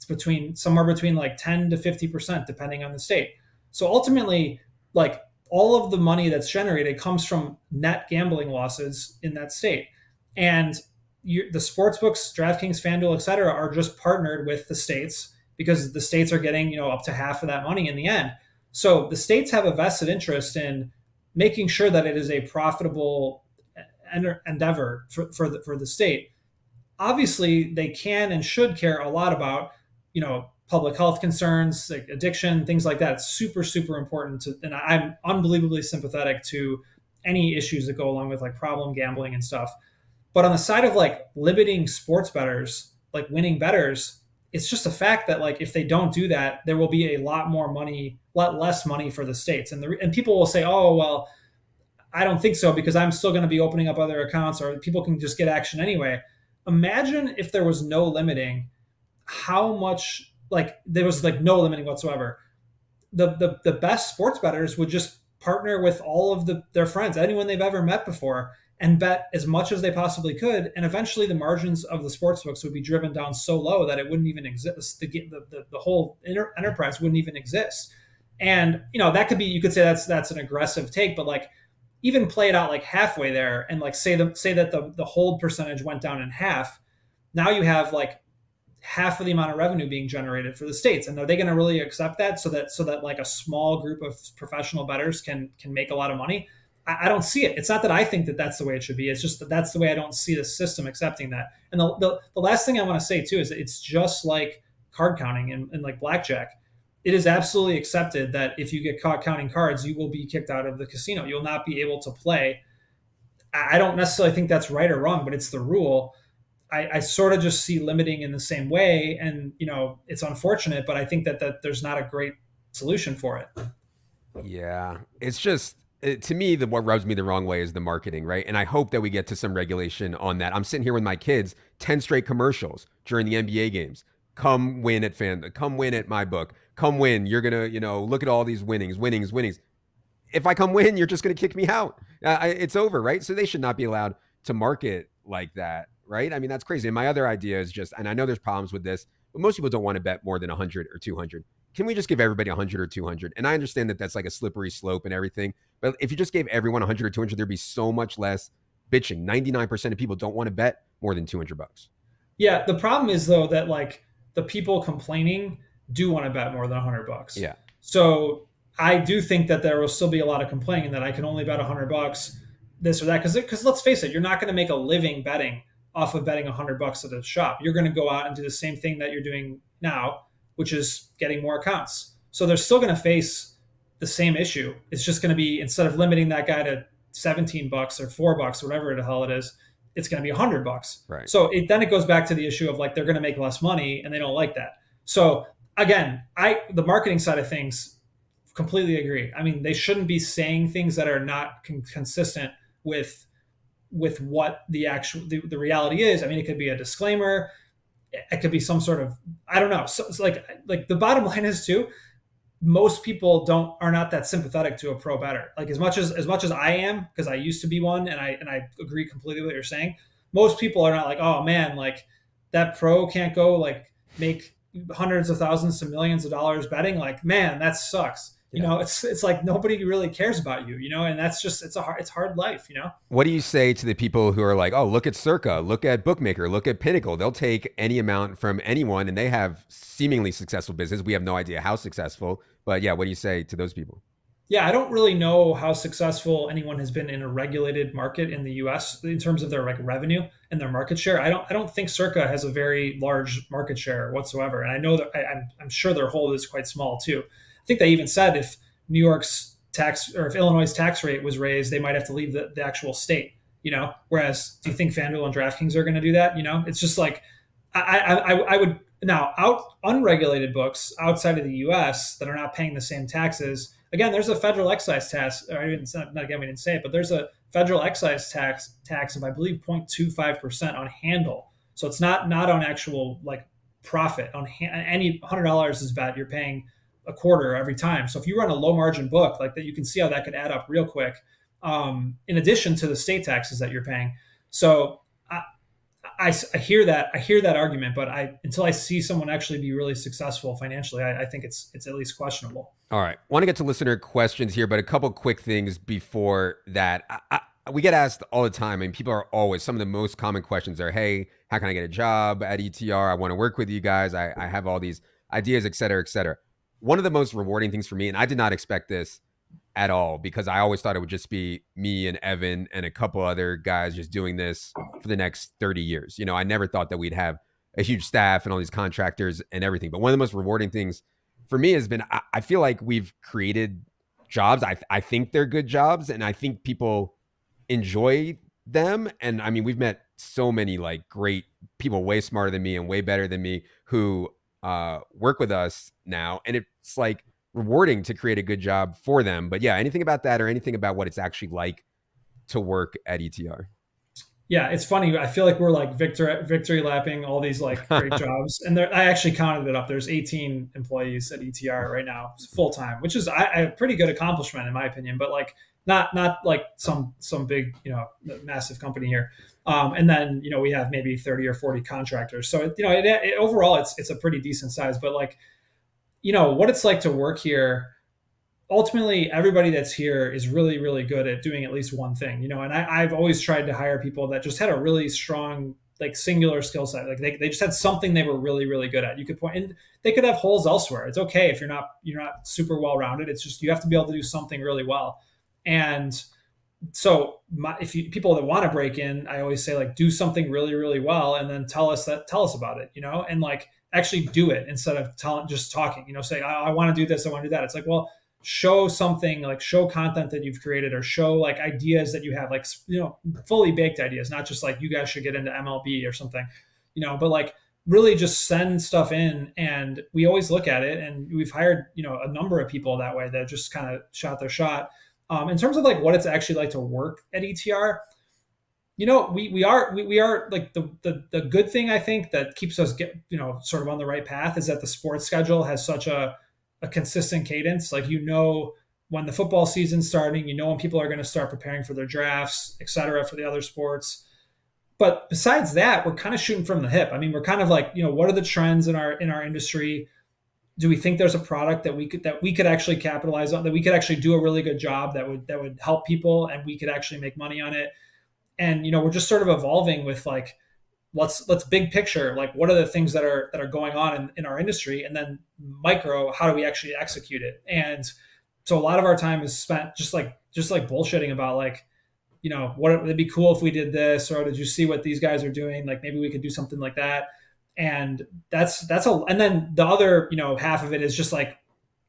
It's somewhere between like 10 to 50% depending on the state. So ultimately, like all of the money that's generated comes from net gambling losses in that state. And the sports books, DraftKings, FanDuel, et cetera, are just partnered with the states because the states are getting, up to half of that money in the end. So the states have a vested interest in making sure that it is a profitable endeavor for the state. Obviously, they can and should care a lot about, public health concerns, like addiction, things like that. It's super, super important and I'm unbelievably sympathetic to any issues that go along with like problem gambling and stuff. But on the side of like limiting sports bettors, like winning bettors, it's just a fact that like if they don't do that, there will be a lot less money for the states. And people will say, oh, well, I don't think so because I'm still going to be opening up other accounts, or people can just get action anyway. Imagine if there was no limiting, how much like there was like no limiting whatsoever. The best sports bettors would just partner with all of their friends, anyone they've ever met before, and bet as much as they possibly could. And eventually, the margins of the sports books would be driven down so low that it wouldn't even exist. The whole enterprise wouldn't even exist. And that could be, you could say that's an aggressive take, but like even play it out like halfway there, and like say that the hold percentage went down in half. Now you have like half of the amount of revenue being generated for the states, and are they going to really accept that, so that like a small group of professional bettors can make a lot of money? I don't see it. It's not that I think that that's the way it should be. It's just that that's the way I don't see the system accepting that. And the last thing I want to say too is it's just like card counting and like blackjack. It is absolutely accepted that if you get caught counting cards, you will be kicked out of the casino. You'll not be able to play. I don't necessarily think that's right or wrong, but it's the rule. I sort of just see limiting in the same way, and it's unfortunate, but I think that there's not a great solution for it. Yeah, it's just to me what rubs me the wrong way is the marketing, right? And I hope that we get to some regulation on that. I'm sitting here with my kids, 10 straight commercials during the NBA games. Come win at come win at my book. Come win. You're gonna, look at all these winnings. If I come win, you're just gonna kick me out. It's over, right? So they should not be allowed to market like that, right? I mean, that's crazy. And my other idea is just, and I know there's problems with this, but most people don't want to bet more than 100 or 200. Can we just give everybody 100 or 200? And I understand that that's like a slippery slope and everything, but if you just gave everyone 100 or 200, there'd be so much less bitching. 99% of people don't want to bet more than $200. Yeah, the problem is though that like the people complaining do want to bet more than $100. Yeah. So I do think that there will still be a lot of complaining that I can only bet $100, this or that, because let's face it, you're not going to make a living betting off of betting $100 at a shop. You're going to go out and do the same thing that you're doing now, which is getting more accounts. So they're still going to face the same issue. It's just going to be, instead of limiting that guy to $17 or $4, whatever the hell it is, it's going to be $100. Right. So then it goes back to the issue of like they're going to make less money and they don't like that. So again, the marketing side of things, completely agree. I mean, they shouldn't be saying things that are not consistent with what the reality is. I mean, it could be a disclaimer. It could be some sort of, I don't know. So it's like the bottom line is too, most people are not that sympathetic to a pro bettor. Like as much as I am, because I used to be one, and I agree completely with what you're saying. Most people are not like, oh man, like that pro can't go like make hundreds of thousands to millions of dollars betting. Like, man, that sucks. Yeah. It's like nobody really cares about you, and that's just it's hard life. What do you say to the people who are like, oh, look at Circa, look at Bookmaker, look at Pinnacle? They'll take any amount from anyone and they have seemingly successful business. We have no idea how successful. But yeah, what do you say to those people? Yeah, I don't really know how successful anyone has been in a regulated market in the U.S. in terms of their like revenue and their market share. I don't think Circa has a very large market share whatsoever, and I know that I'm sure their hold is quite small too. I think they even said if New York's tax or if Illinois' tax rate was raised, they might have to leave the actual state. Whereas do you think FanDuel and DraftKings are going to do that? It's just like I would now unregulated books outside of the U.S. that are not paying the same taxes. Again, there's a federal excise tax. Or not again, we didn't say it, but there's a federal excise tax of I believe 0.25% on handle. So it's not on actual like profit on any $100 is bet. You're paying a quarter every time. So if you run a low margin book like that, you can see how that could add up real quick. In addition to the state taxes that you're paying. So I hear that argument, but until I see someone actually be really successful financially, I think it's at least questionable. All right. Want to get to listener questions here, but a couple quick things before that. We get asked all the time, and people are always, some of the most common questions are, hey, how can I get a job at ETR? I want to work with you guys. I have all these ideas, et cetera, et cetera. One of the most rewarding things for me, and I did not expect this at all, because I always thought it would just be me and Evan and a couple other guys just doing this for the next 30 years. I never thought that we'd have a huge staff and all these contractors and everything. But one of the most rewarding things for me has been, I feel like we've created jobs. I think they're good jobs, and I think people enjoy them. And I mean, we've met so many like great people, way smarter than me and way better than me, who work with us now. And it's like rewarding to create a good job for them. But yeah, anything about that or anything about what it's actually like to work at ETR? Yeah, it's funny. I feel like we're like victory lapping all these like great jobs, and I actually counted it up. There's 18 employees at ETR right now, full time, which is a pretty good accomplishment in my opinion. But like not like some big massive company here. And then we have maybe 30 or 40 contractors. So overall it's a pretty decent size. But like what it's like to work here, ultimately everybody that's here is really really good at doing at least one thing, and I've always tried to hire people that just had a really strong like singular skill set. Like they just had something they were really really good at. You could point, and they could have holes elsewhere. It's okay if you're not super well rounded. It's just you have to be able to do something really well. And so if people that want to break in, I always say like do something really really well and then tell us about it, and like actually do it instead of just talking, say I want to do this, I want to do that. It's like, well, show something, like show content that you've created, or show like ideas that you have, like fully baked ideas, not just like you guys should get into MLB or something, but like really just send stuff in, and we always look at it. And we've hired a number of people that way that just kind of shot their shot. In terms of like what it's actually like to work at ETR, we are like the good thing I think that keeps us sort of on the right path is that the sports schedule has such a consistent cadence. Like when the football season's starting, when people are going to start preparing for their drafts, et cetera, for the other sports. But besides that, we're kind of shooting from the hip. I mean, we're kind of like, what are the trends in our industry? Do we think there's a product that we could actually capitalize on, that we could actually do a really good job that would help people and we could actually make money on it? And we're just sort of evolving with like, let's big picture, like what are the things that are going on in our industry, and then micro, how do we actually execute it? And so a lot of our time is spent just like bullshitting about like, what it'd be cool if we did this, or did you see what these guys are doing? Like maybe we could do something like that. And and then the other half of it is just like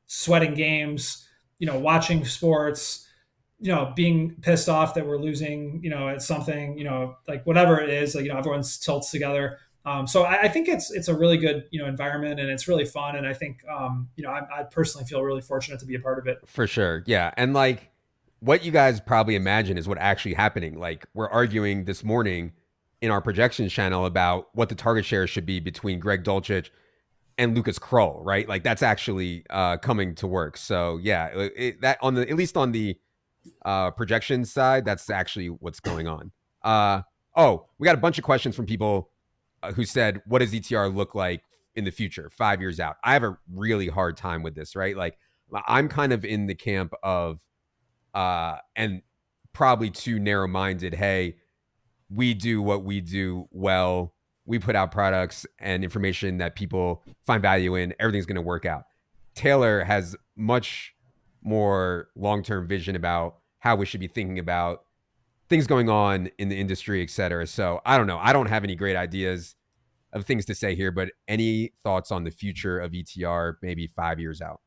sweating games, watching sports, being pissed off that we're losing, at something, like whatever it is, like, everyone's tilts together. So I think it's a really good, environment, and it's really fun. And I think, I personally feel really fortunate to be a part of it. For sure. Yeah. And like what you guys probably imagine is what actually happening. Like we're arguing this morning in our projections channel about what the target share should be between Greg Dulcich and Lucas Krull, right? Like that's actually coming to work. So yeah, that on the, at least on the projection side, that's actually what's going on. We got a bunch of questions from people who said, what does ETR look like in the future, 5 years out? I have a really hard time with this, right? Like I'm kind of in the camp of, and probably too narrow-minded, hey, we do what we do well. We put out products and information that people find value in. Everything's going to work out. Taylor has much more long-term vision about how we should be thinking about things going on in the industry, et cetera. So I don't know. I don't have any great ideas of things to say here, but any thoughts on the future of ETR, maybe 5 years out?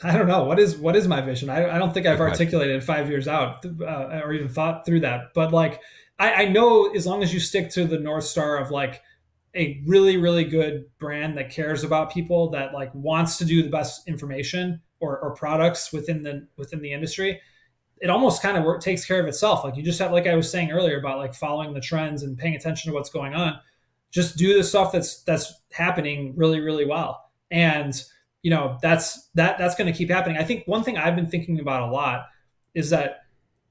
I don't know. What is my vision? I don't think Good I've question. articulated 5 years out, or even thought through that. But like, I know as long as you stick to the North Star of like a really, really good brand that cares about people, that like wants to do the best information or products within the industry, it almost kind of takes care of itself. Like you just have, like I was saying earlier about like following the trends and paying attention to what's going on. Just do the stuff that's happening really, really well. And that's going to keep happening. I think one thing I've been thinking about a lot is that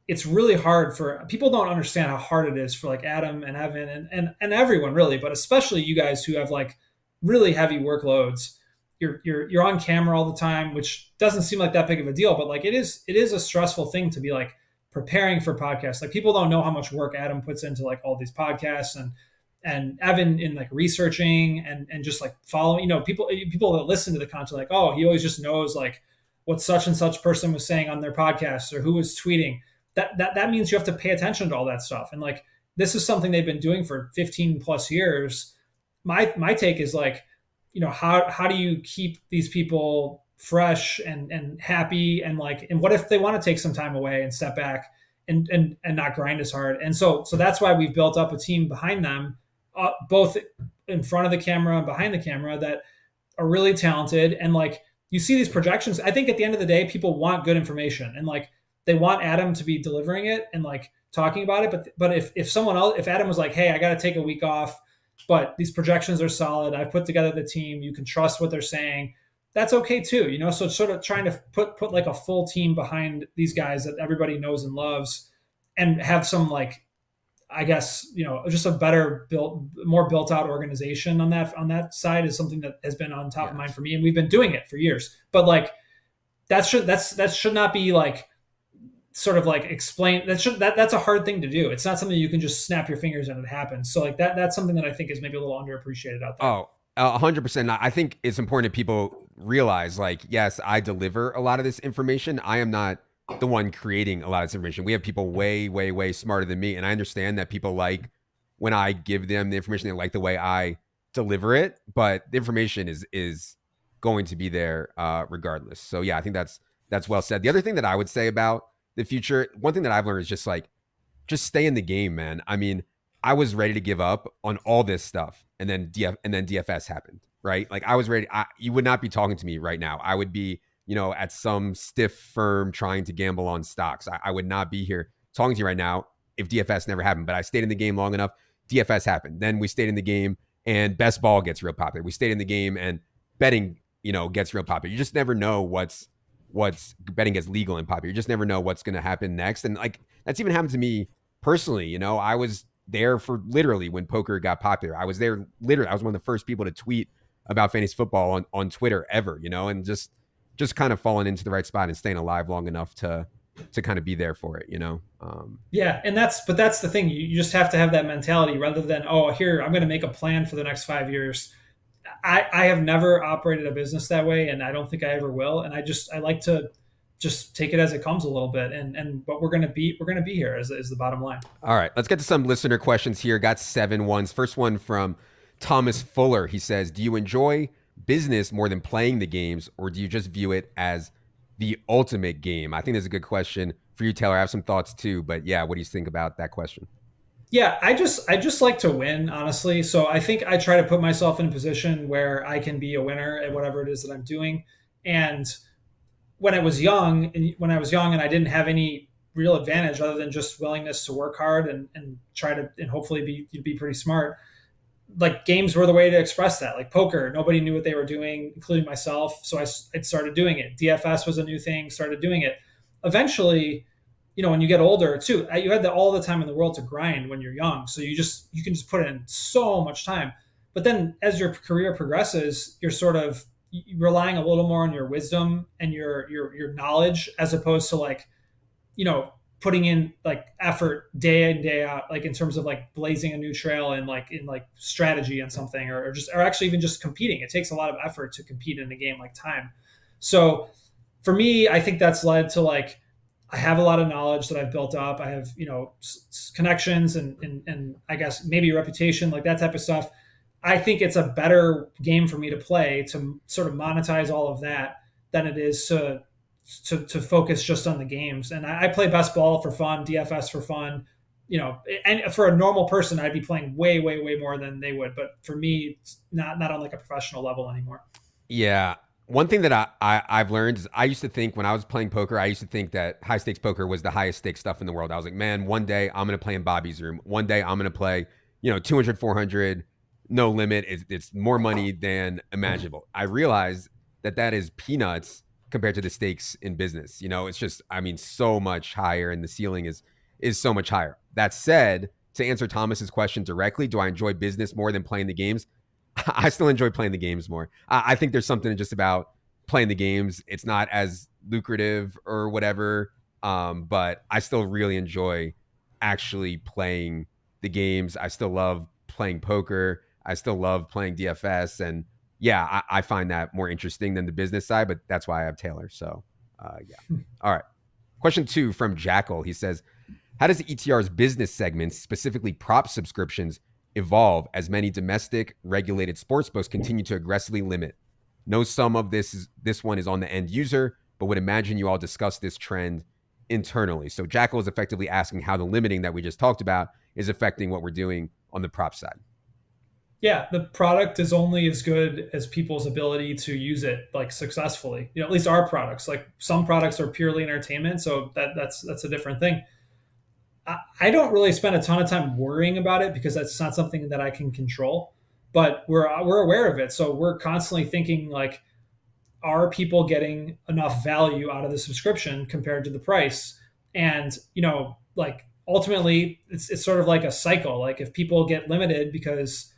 it's really hard for people, don't understand how hard it is for like Adam and Evan and everyone really, but especially you guys who have like really heavy workloads. You're on camera all the time, which doesn't seem like that big of a deal, but like it is a stressful thing to be like preparing for podcasts. Like people don't know how much work Adam puts into like all these podcasts, and Evan in like researching and just like following, people that listen to the content, like, oh, he always just knows like what such and such person was saying on their podcast or who was tweeting. That means you have to pay attention to all that stuff. And like, this is something they've been doing for 15 plus years. My take is like, how do you keep these people fresh and happy, and like, and what if they want to take some time away and step back and not grind as hard? And so that's why we've built up a team behind them, both in front of the camera and behind the camera, that are really talented. And like, you see these projections, I think at the end of the day, people want good information, and like they want Adam to be delivering it. And like, talking about it. But if someone else, if Adam was like, hey, I got to take a week off, but these projections are solid, I put together the team, you can trust what they're saying, that's okay too, So it's sort of trying to put like a full team behind these guys that everybody knows and loves, and have some like, I guess, just a better built, more built out organization on that side is something that has been on top of mind Yes. for me, and we've been doing it for years. But like that should not be like sort of like explain that's a hard thing to do. It's not something you can just snap your fingers and it happens. So like that's something that I think is maybe a little underappreciated out there. Oh, 100%. I think it's important that people realize, like, yes, I deliver a lot of this information. I am not the one creating a lot of this information. We have people way, way, way smarter than me, and I understand that people like when I give them the information. They like the way I deliver it, but the information is going to be there regardless. So yeah, I think that's well said. The other thing that I would say about the future, one thing that I've learned is just stay in the game, man. I mean, I was ready to give up on all this stuff, and then DFS happened, right? Like I was ready. You would not be talking to me right now. I would be, at some stiff firm trying to gamble on stocks. I would not be here talking to you right now if DFS never happened. But I stayed in the game long enough. DFS happened. Then we stayed in the game, and best ball gets real popular. We stayed in the game, and betting, gets real popular. You just never know what's betting gets legal and popular. You just never know what's going to happen next. And like that's even happened to me personally. I was there for literally when poker got popular. I was there literally. I was one of the first people to tweet about fantasy football on Twitter ever, and just kind of falling into the right spot and staying alive long enough to kind of be there for it. Yeah, and that's the thing. You just have to have that mentality rather than, oh, here, I'm going to make a plan for the next 5 years. I have never operated a business that way, and I don't think I ever will. And I like to just take it as it comes a little bit. And but we're gonna be here is the bottom line. All right, let's get to some listener questions here. Got 7 ones. First one from Thomas Fuller. He says, "Do you enjoy business more than playing the games, or do you just view it as the ultimate game?" I think that's a good question for you, Taylor. I have some thoughts too, but yeah, what do you think about that question? Yeah, I just like to win, honestly. So I think I try to put myself in a position where I can be a winner at whatever it is that I'm doing. And when I was young and I didn't have any real advantage other than just willingness to work hard and try to and hopefully be pretty smart, like games were the way to express that. Like poker, nobody knew what they were doing, including myself. So I started doing it. DFS was a new thing, started doing it. Eventually, when you get older too, you had all the time in the world to grind when you're young. So you can just put in so much time. But then as your career progresses, you're sort of relying a little more on your wisdom and your knowledge as opposed to like, you know, putting in like effort day in day out, like in terms of like blazing a new trail and like in like strategy and something, or actually even just competing. It takes a lot of effort to compete in a game like time. So for me, I think that's led to like I have a lot of knowledge that I've built up. I have connections and I guess maybe a reputation, like that type of stuff. I think it's a better game for me to play to sort of monetize all of that than it is to focus just on the games. And I play best ball for fun, DFS for fun. And for a normal person, I'd be playing way, way, way more than they would. But for me, it's not on like a professional level anymore. Yeah. One thing that I've learned is I used to think when I was playing poker, I used to think that high stakes poker was the highest stakes stuff in the world. I was like, man, one day I'm going to play in Bobby's room. One day I'm going to play, 200, 400, no limit. It's more money than imaginable. I realized that is peanuts compared to the stakes in business. It's just, I mean, so much higher, and the ceiling is so much higher. That said, to answer Thomas's question directly, do I enjoy business more than playing the games? I still enjoy playing the games more. I think there's something just about playing the games. It's not as lucrative or whatever, but I still really enjoy actually playing the games. I still love playing poker. I still love playing DFS, and yeah, I find that more interesting than the business side. But that's why I have Taylor. So, yeah. All right. Question 2 from Jackal. He says, "How does ETR's business segments, specifically prop subscriptions, evolve as many domestic regulated sportsbooks continue to aggressively limit? Know some of this one is on the end user, but would imagine you all discuss this trend internally." So Jackal is effectively asking how the limiting that we just talked about is affecting what we're doing on the prop side. Yeah, the product is only as good as people's ability to use it like successfully. At least our products. Like some products are purely entertainment, so that's a different thing. I don't really spend a ton of time worrying about it because that's not something that I can control. But we're aware of it, so we're constantly thinking like, are people getting enough value out of the subscription compared to the price? And like ultimately, it's sort of like a cycle. Like if people get limited because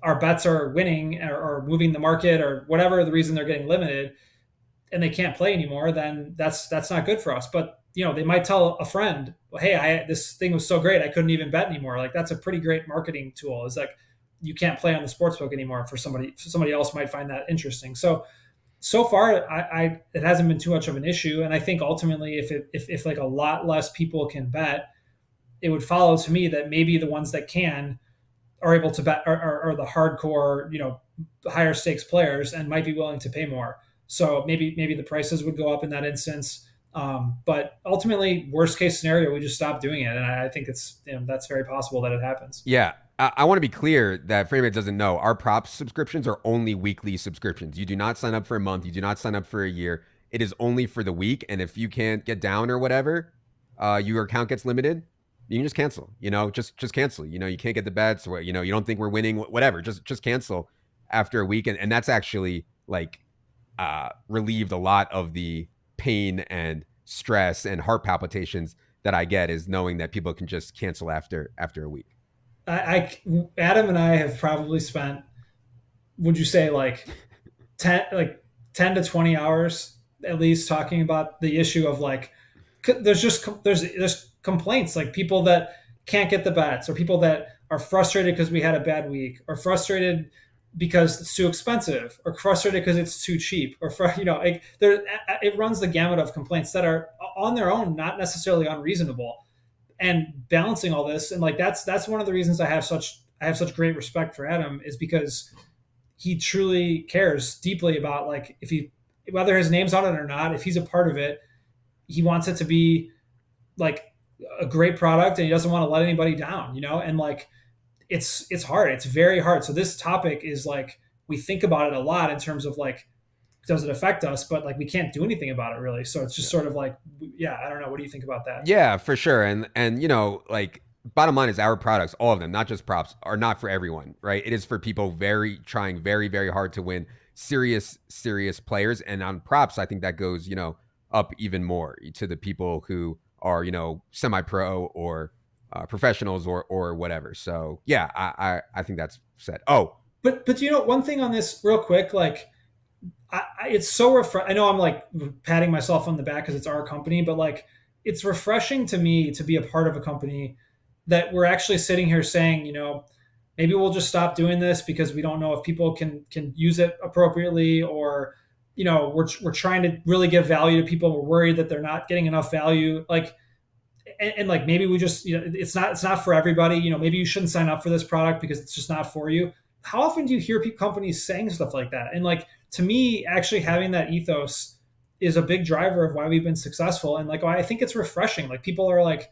our bets are winning or moving the market or whatever the reason they're getting limited, and they can't play anymore, then that's not good for us. But they might tell a friend, well, hey, this thing was so great I couldn't even bet anymore. Like that's a pretty great marketing tool. It's like you can't play on the sportsbook anymore for somebody else might find that interesting. So far, it hasn't been too much of an issue, and I think ultimately, if like a lot less people can bet, it would follow to me that maybe the ones that can are able to bet are the hardcore, higher stakes players and might be willing to pay more. So maybe the prices would go up in that instance. But ultimately, worst case scenario, we just stop doing it, and I think it's that's very possible that it happens. Yeah. I want to be clear that for anybody that doesn't know, our props subscriptions are only weekly subscriptions. You do not sign up for a month. You do not sign up for a year. It is only for the week. And if you can't get down or whatever, your account gets limited, you can just cancel. Just cancel. You can't get the bets, or you don't think we're winning, whatever. Just cancel after a week, and that's actually like relieved a lot of the pain and stress and heart palpitations that I get, is knowing that people can just cancel after a week. Adam and I have probably spent, would you say like 10 to 20 hours at least talking about the issue of like, there's complaints, like people that can't get the bets, or people that are frustrated because we had a bad week, or frustrated because it's too expensive, or frustrated because it's too cheap, or like it runs the gamut of complaints that are on their own not necessarily unreasonable. And balancing all this, and like that's one of the reasons I have such great respect for Adam, is because he truly cares deeply about, like, if he, whether his name's on it or not, if he's a part of it, he wants it to be like a great product, and he doesn't want to let anybody down, and like it's hard, it's very hard. So this topic is like, we think about it a lot in terms of like, does it affect us, but like we can't do anything about it really. So it's just sort of like, yeah, I don't know, what do you think about that? Yeah, for sure. And like, bottom line is, our products, all of them, not just props, are not for everyone, right? It is for people trying very, very hard to win, serious players. And on props, I think that goes, up even more to the people who are, semi-pro or professionals or whatever. So yeah, I think that's said. Oh, But one thing on this real quick, like, it's so refreshing. I know I'm like patting myself on the back because it's our company, but like it's refreshing to me to be a part of a company that we're actually sitting here saying, maybe we'll just stop doing this because we don't know if people can use it appropriately, or we're trying to really give value to people. We're worried that they're not getting enough value. Like, and like maybe we just, it's not for everybody. Maybe you shouldn't sign up for this product because it's just not for you. How often do you hear companies saying stuff like that? And like, to me, actually having that ethos is a big driver of why we've been successful. And like, I think it's refreshing. Like, people are like,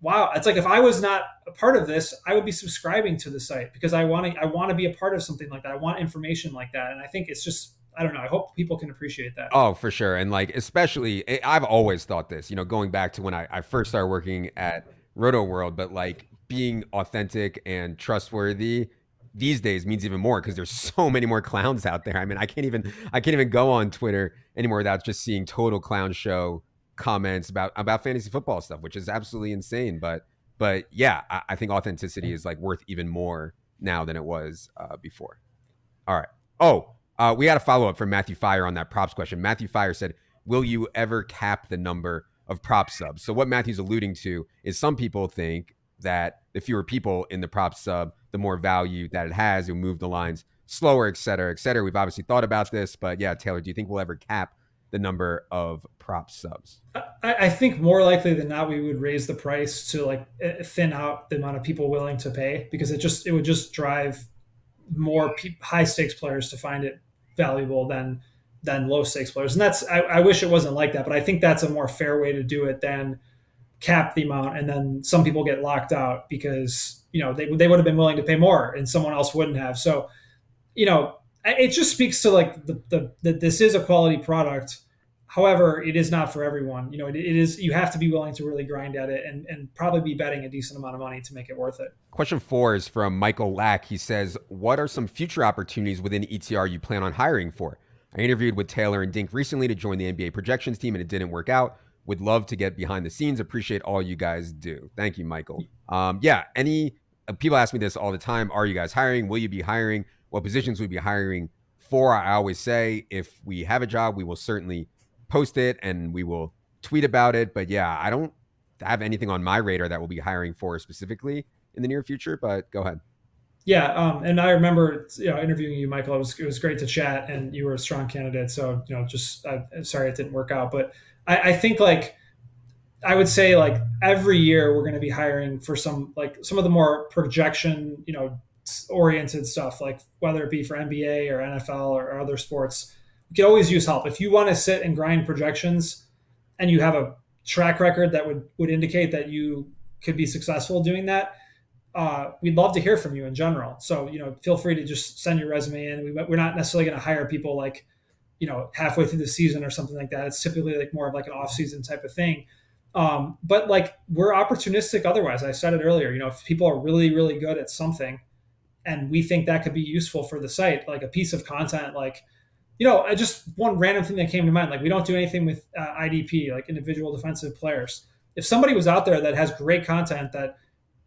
wow, it's like, if I was not a part of this, I would be subscribing to the site because I want to be a part of something like that. I want information like that. And I think it's just, I don't know. I hope people can appreciate that. Oh, for sure. And like, especially, I've always thought this, going back to when I first started working at Roto World, but like, being authentic and trustworthy these days means even more, because there's so many more clowns out there. I mean, I can't even go on Twitter anymore without just seeing total clown show comments about fantasy football stuff, which is absolutely insane. But yeah, I think authenticity is like worth even more now than it was before. All right. Oh, we got a follow up from Matthew Fire on that props question. Matthew Fire said, "Will you ever cap the number of prop subs?" So what Matthew's alluding to is, some people think that the fewer people in the prop sub, the more value that it has. You'll move the lines slower, et cetera, et cetera. We've obviously thought about this, but yeah, Taylor, do you think we'll ever cap the number of prop subs? I think more likely than not, we would raise the price to like thin out the amount of people willing to pay, because it would just drive more high stakes players to find it valuable than low stakes players. And I wish it wasn't like that, but I think that's a more fair way to do it than cap the amount and then some people get locked out because they would have been willing to pay more and someone else wouldn't have. So it just speaks to like the this is a quality product. However, it is not for everyone. It is, you have to be willing to really grind at it and probably be betting a decent amount of money to make it worth it. Question 4 is from Michael Lack. He says, what are some future opportunities within ETR you plan on hiring for? I interviewed with Taylor and Dink recently to join the NBA projections team, and it didn't work out. Would love to get behind the scenes. Appreciate all you guys do. Thank you, Michael. Yeah, people ask me this all the time. Are you guys hiring? Will you be hiring? What positions will you be hiring for? I always say, if we have a job, we will certainly post it and we will tweet about it. But yeah, I don't have anything on my radar that we'll be hiring for specifically in the near future, but go ahead. Yeah, and I remember interviewing you, Michael. It was great to chat, and you were a strong candidate. So just sorry it didn't work out, but I think like I would say like every year we're going to be hiring for some of the more projection oriented stuff, like whether it be for NBA or NFL or other sports. We could always use help if you want to sit and grind projections, and you have a track record that would indicate that you could be successful doing that. We'd love to hear from you in general. So, feel free to just send your resume in. We're not necessarily going to hire people like, halfway through the season or something like that. It's typically like more of like an off season type of thing. But like we're opportunistic otherwise. I said it earlier, if people are really, really good at something and we think that could be useful for the site, like a piece of content, like, I just one random thing that came to mind, like we don't do anything with IDP, like individual defensive players. If somebody was out there that has great content that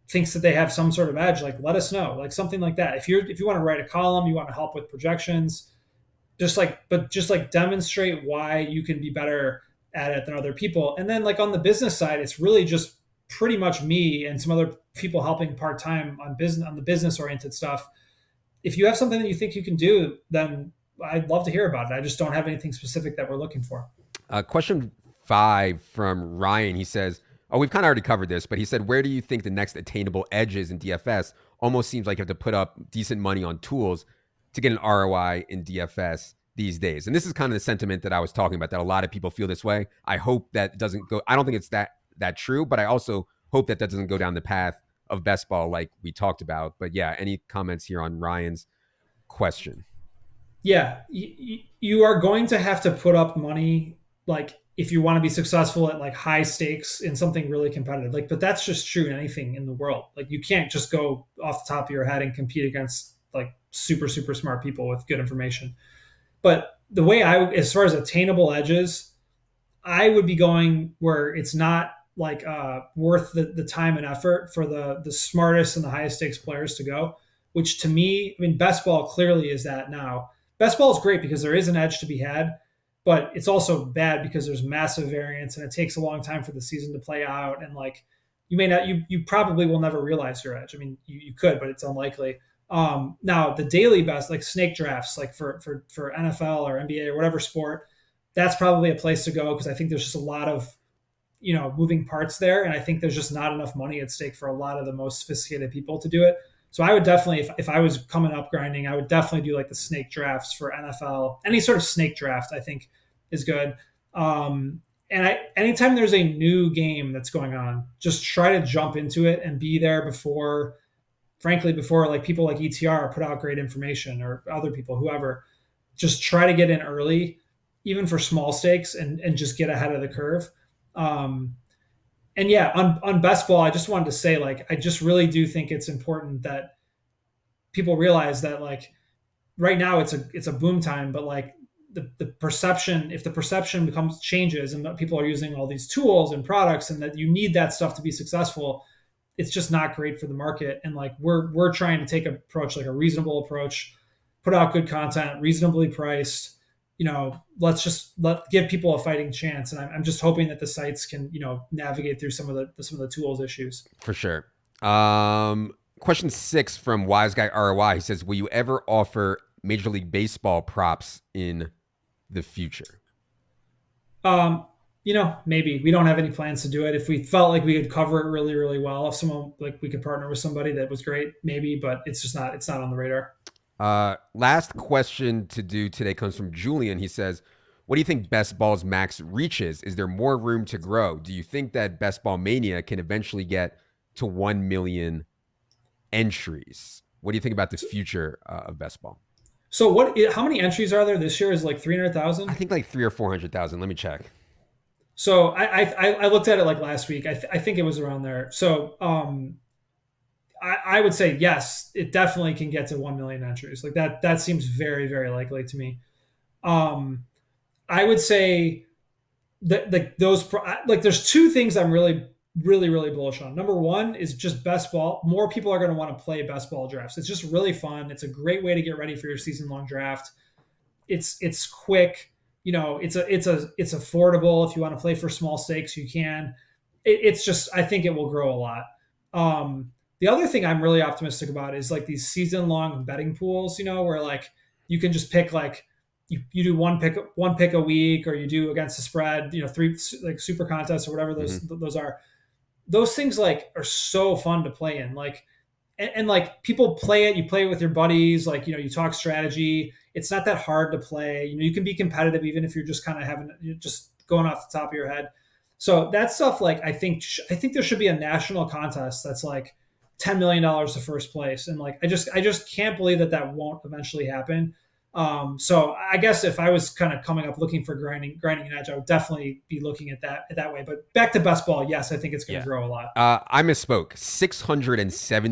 thinks that they have some sort of edge, like let us know, like something like that. If you want to write a column, you want to help with projections, just like demonstrate why you can be better at it than other people. And then like on the business side, it's really just pretty much me and some other people helping part-time on the business oriented stuff. If you have something that you think you can do, then I'd love to hear about it. I just don't have anything specific that we're looking for. Question 5 from Ryan. He says, oh, we've kind of already covered this, but he said, where do you think the next attainable edge is in DFS? Almost seems like you have to put up decent money on tools to get an ROI in DFS these days. And this is kind of the sentiment that I was talking about, that a lot of people feel this way. I hope that doesn't go, I don't think it's that true, but I also hope that doesn't go down the path of best ball like we talked about. But yeah, any comments here on Ryan's question? Yeah, you are going to have to put up money, like if you want to be successful at like high stakes in something really competitive. Like, but that's just true in anything in the world. Like you can't just go off the top of your head and compete against like super, super smart people with good information. But the way as far as attainable edges, I would be going where it's not like worth the time and effort for the smartest and the highest stakes players to go, which to me, I mean, best ball clearly is that now. Best ball is great because there is an edge to be had, but it's also bad because there's massive variance and it takes a long time for the season to play out. And like you probably will never realize your edge. I mean, you could, but it's unlikely. Now the daily best, like snake drafts, like for NFL or NBA or whatever sport, that's probably a place to go because I think there's just a lot of moving parts there, and I think there's just not enough money at stake for a lot of the most sophisticated people to do it. So I would definitely, if I was coming up grinding, I would definitely do like the snake drafts for NFL. Any sort of snake draft, I think, is good. Anytime there's a new game that's going on, just try to jump into it and be there before like people like ETR put out great information, or other people, whoever. Just try to get in early, even for small stakes, and just get ahead of the curve. And yeah, on best ball, I just wanted to say, like, I just really do think it's important that people realize that, like, right now it's a boom time, but like the perception, if the perception changes and people are using all these tools and products and that you need that stuff to be successful, it's just not great for the market. And like we're trying to take an approach, like a reasonable approach, put out good content, reasonably priced. Let's give people a fighting chance. And I'm just hoping that the sites can, navigate through some of the tools issues. For sure. Question 6 from Wise Guy ROI. He says, will you ever offer Major League Baseball props in the future? Maybe. We don't have any plans to do it. If we felt like we could cover it really, really well, if someone, like, we could partner with somebody that was great, maybe, but it's not on the radar. Last question to do today comes from Julian. He says, what do you think best ball's max reaches? Is there more room to grow? Do you think that Best Ball Mania can eventually get to 1 million entries? What do you think about the future of best ball? So how many entries are there this year? Is like I 300,000? think like 300,000 or 400,000. Let me check. So I looked at it like last week. I think it was around there. So I would say yes, it definitely can get to 1 million entries. Like that seems very very likely to me. Um, I would say that like there's two things I'm really bullish on. Number one is just best ball. More people are going to want to play best ball drafts. It's just really fun. It's a great way to get ready for your season long draft. It's quick. You know, it's affordable. If you want to play for small stakes, you can. It's just I think it will grow a lot. The other thing I'm really optimistic about is like these season long betting pools. You know, where like you can just pick like you do one pick a week, or you do against the spread. You know, three like super contests or whatever Hmm. those are. Those things like are so fun to play in. Like and like people play it, you play it with your buddies, like you know you talk strategy. It's not that hard to play. You know, you can be competitive even if you're just kind of having you're just going off the top of your head. So that stuff, like I think there should be a national contest that's like $10 million to first place, and like I just can't believe that won't eventually happen. So I guess if I was kind of coming up looking for grinding an edge, I would definitely be looking at that way. But back to best ball, yes, I think it's going to Yeah. grow a lot. I misspoke.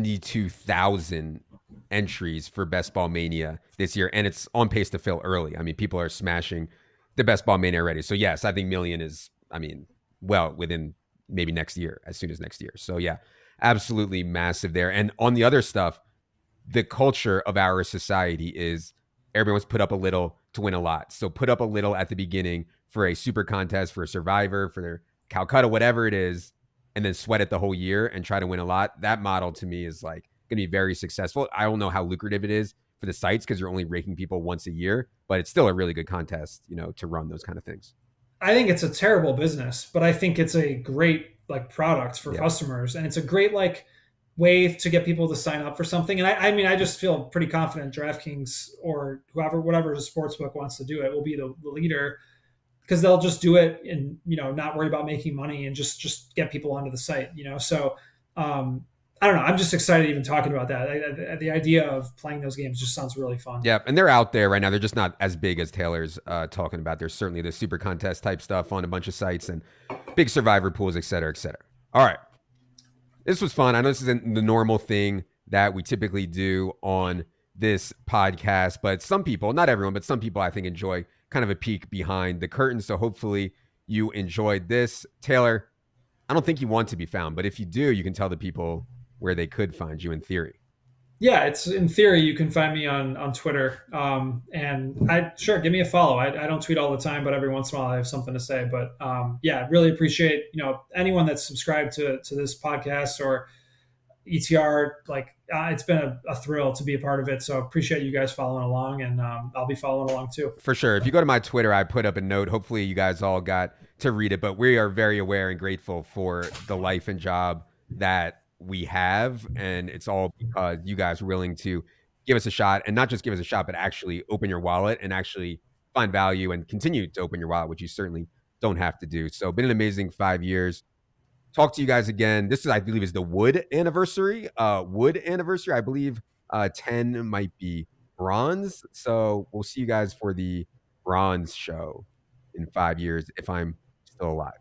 672,000 entries for Best Ball Mania this year, and it's on pace to fill early. I mean, people are smashing the Best Ball Mania already. So yes, I think million is, I mean, well, within maybe next year, as soon as next year. So yeah, absolutely massive there. And on the other stuff, the culture of our society is everyone's put up a little to win a lot. So put up a little at the beginning for a super contest, for a survivor, for their Calcutta, whatever it is, and then sweat it the whole year and try to win a lot. That model to me is like going to be very successful. I don't know how lucrative it is for the sites because you're only raking people once a year, but it's still a really good contest, you know, to run those kind of things. I think it's a terrible business, but I think it's a great like product for Yeah. customers, and it's a great like way to get people to sign up for something. And I mean, I just feel pretty confident DraftKings or whatever the sportsbook wants to do it will be the leader, because they'll just do it and you know not worry about making money and just get people onto the site. You know, so um, I don't know. I'm just excited even talking about that. The idea of playing those games just sounds really fun. Yeah, and they're out there right now. They're just not as big as Taylor's talking about. There's certainly the super contest type stuff on a bunch of sites and big survivor pools, et cetera, et cetera. All right. This was fun. I know this isn't the normal thing that we typically do on this podcast, but some people, not everyone, but some people I think enjoy kind of a peek behind the curtain. So hopefully you enjoyed this. Taylor, I don't think you want to be found, but if you do, you can tell the people where they could find you in theory. Yeah, it's in theory you can find me on Twitter, and I sure give me a follow. I don't tweet all the time, but every once in a while I have something to say. But yeah, really appreciate you know anyone that's subscribed to this podcast or ETR. Like it's been a thrill to be a part of it. So appreciate you guys following along, and I'll be following along too. For sure. If you go to my Twitter, I put up a note. Hopefully, you guys all got to read it, but we are very aware and grateful for the life and job that we have. And it's all because you guys are willing to give us a shot and not just give us a shot, but actually open your wallet and actually find value and continue to open your wallet, which you certainly don't have to do. So, been an amazing 5 years. Talk to you guys again. This is, I believe, is the Wood anniversary. Wood anniversary. I believe 10 might be bronze. So we'll see you guys for the bronze show in 5 years if I'm still alive.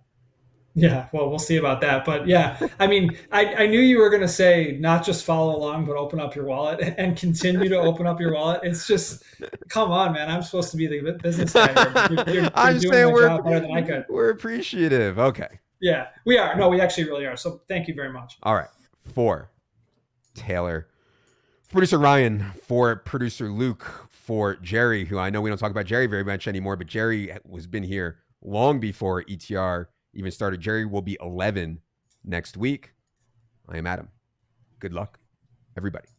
Yeah, well, we'll see about that. But yeah, I mean, I knew you were going to say not just follow along, but open up your wallet and continue to open up your wallet. It's just, come on, man. I'm supposed to be the business guy here, but you're I'm just doing saying my job better than I could. we're appreciative. Okay. Yeah, we are. No, we actually really are. So thank you very much. All right. For Taylor, producer Ryan, for producer Luke, for Jerry, who I know we don't talk about Jerry very much anymore, but Jerry has been here long before ETR even started. Jerry will be 11 next week. I am Adam. Good luck, everybody.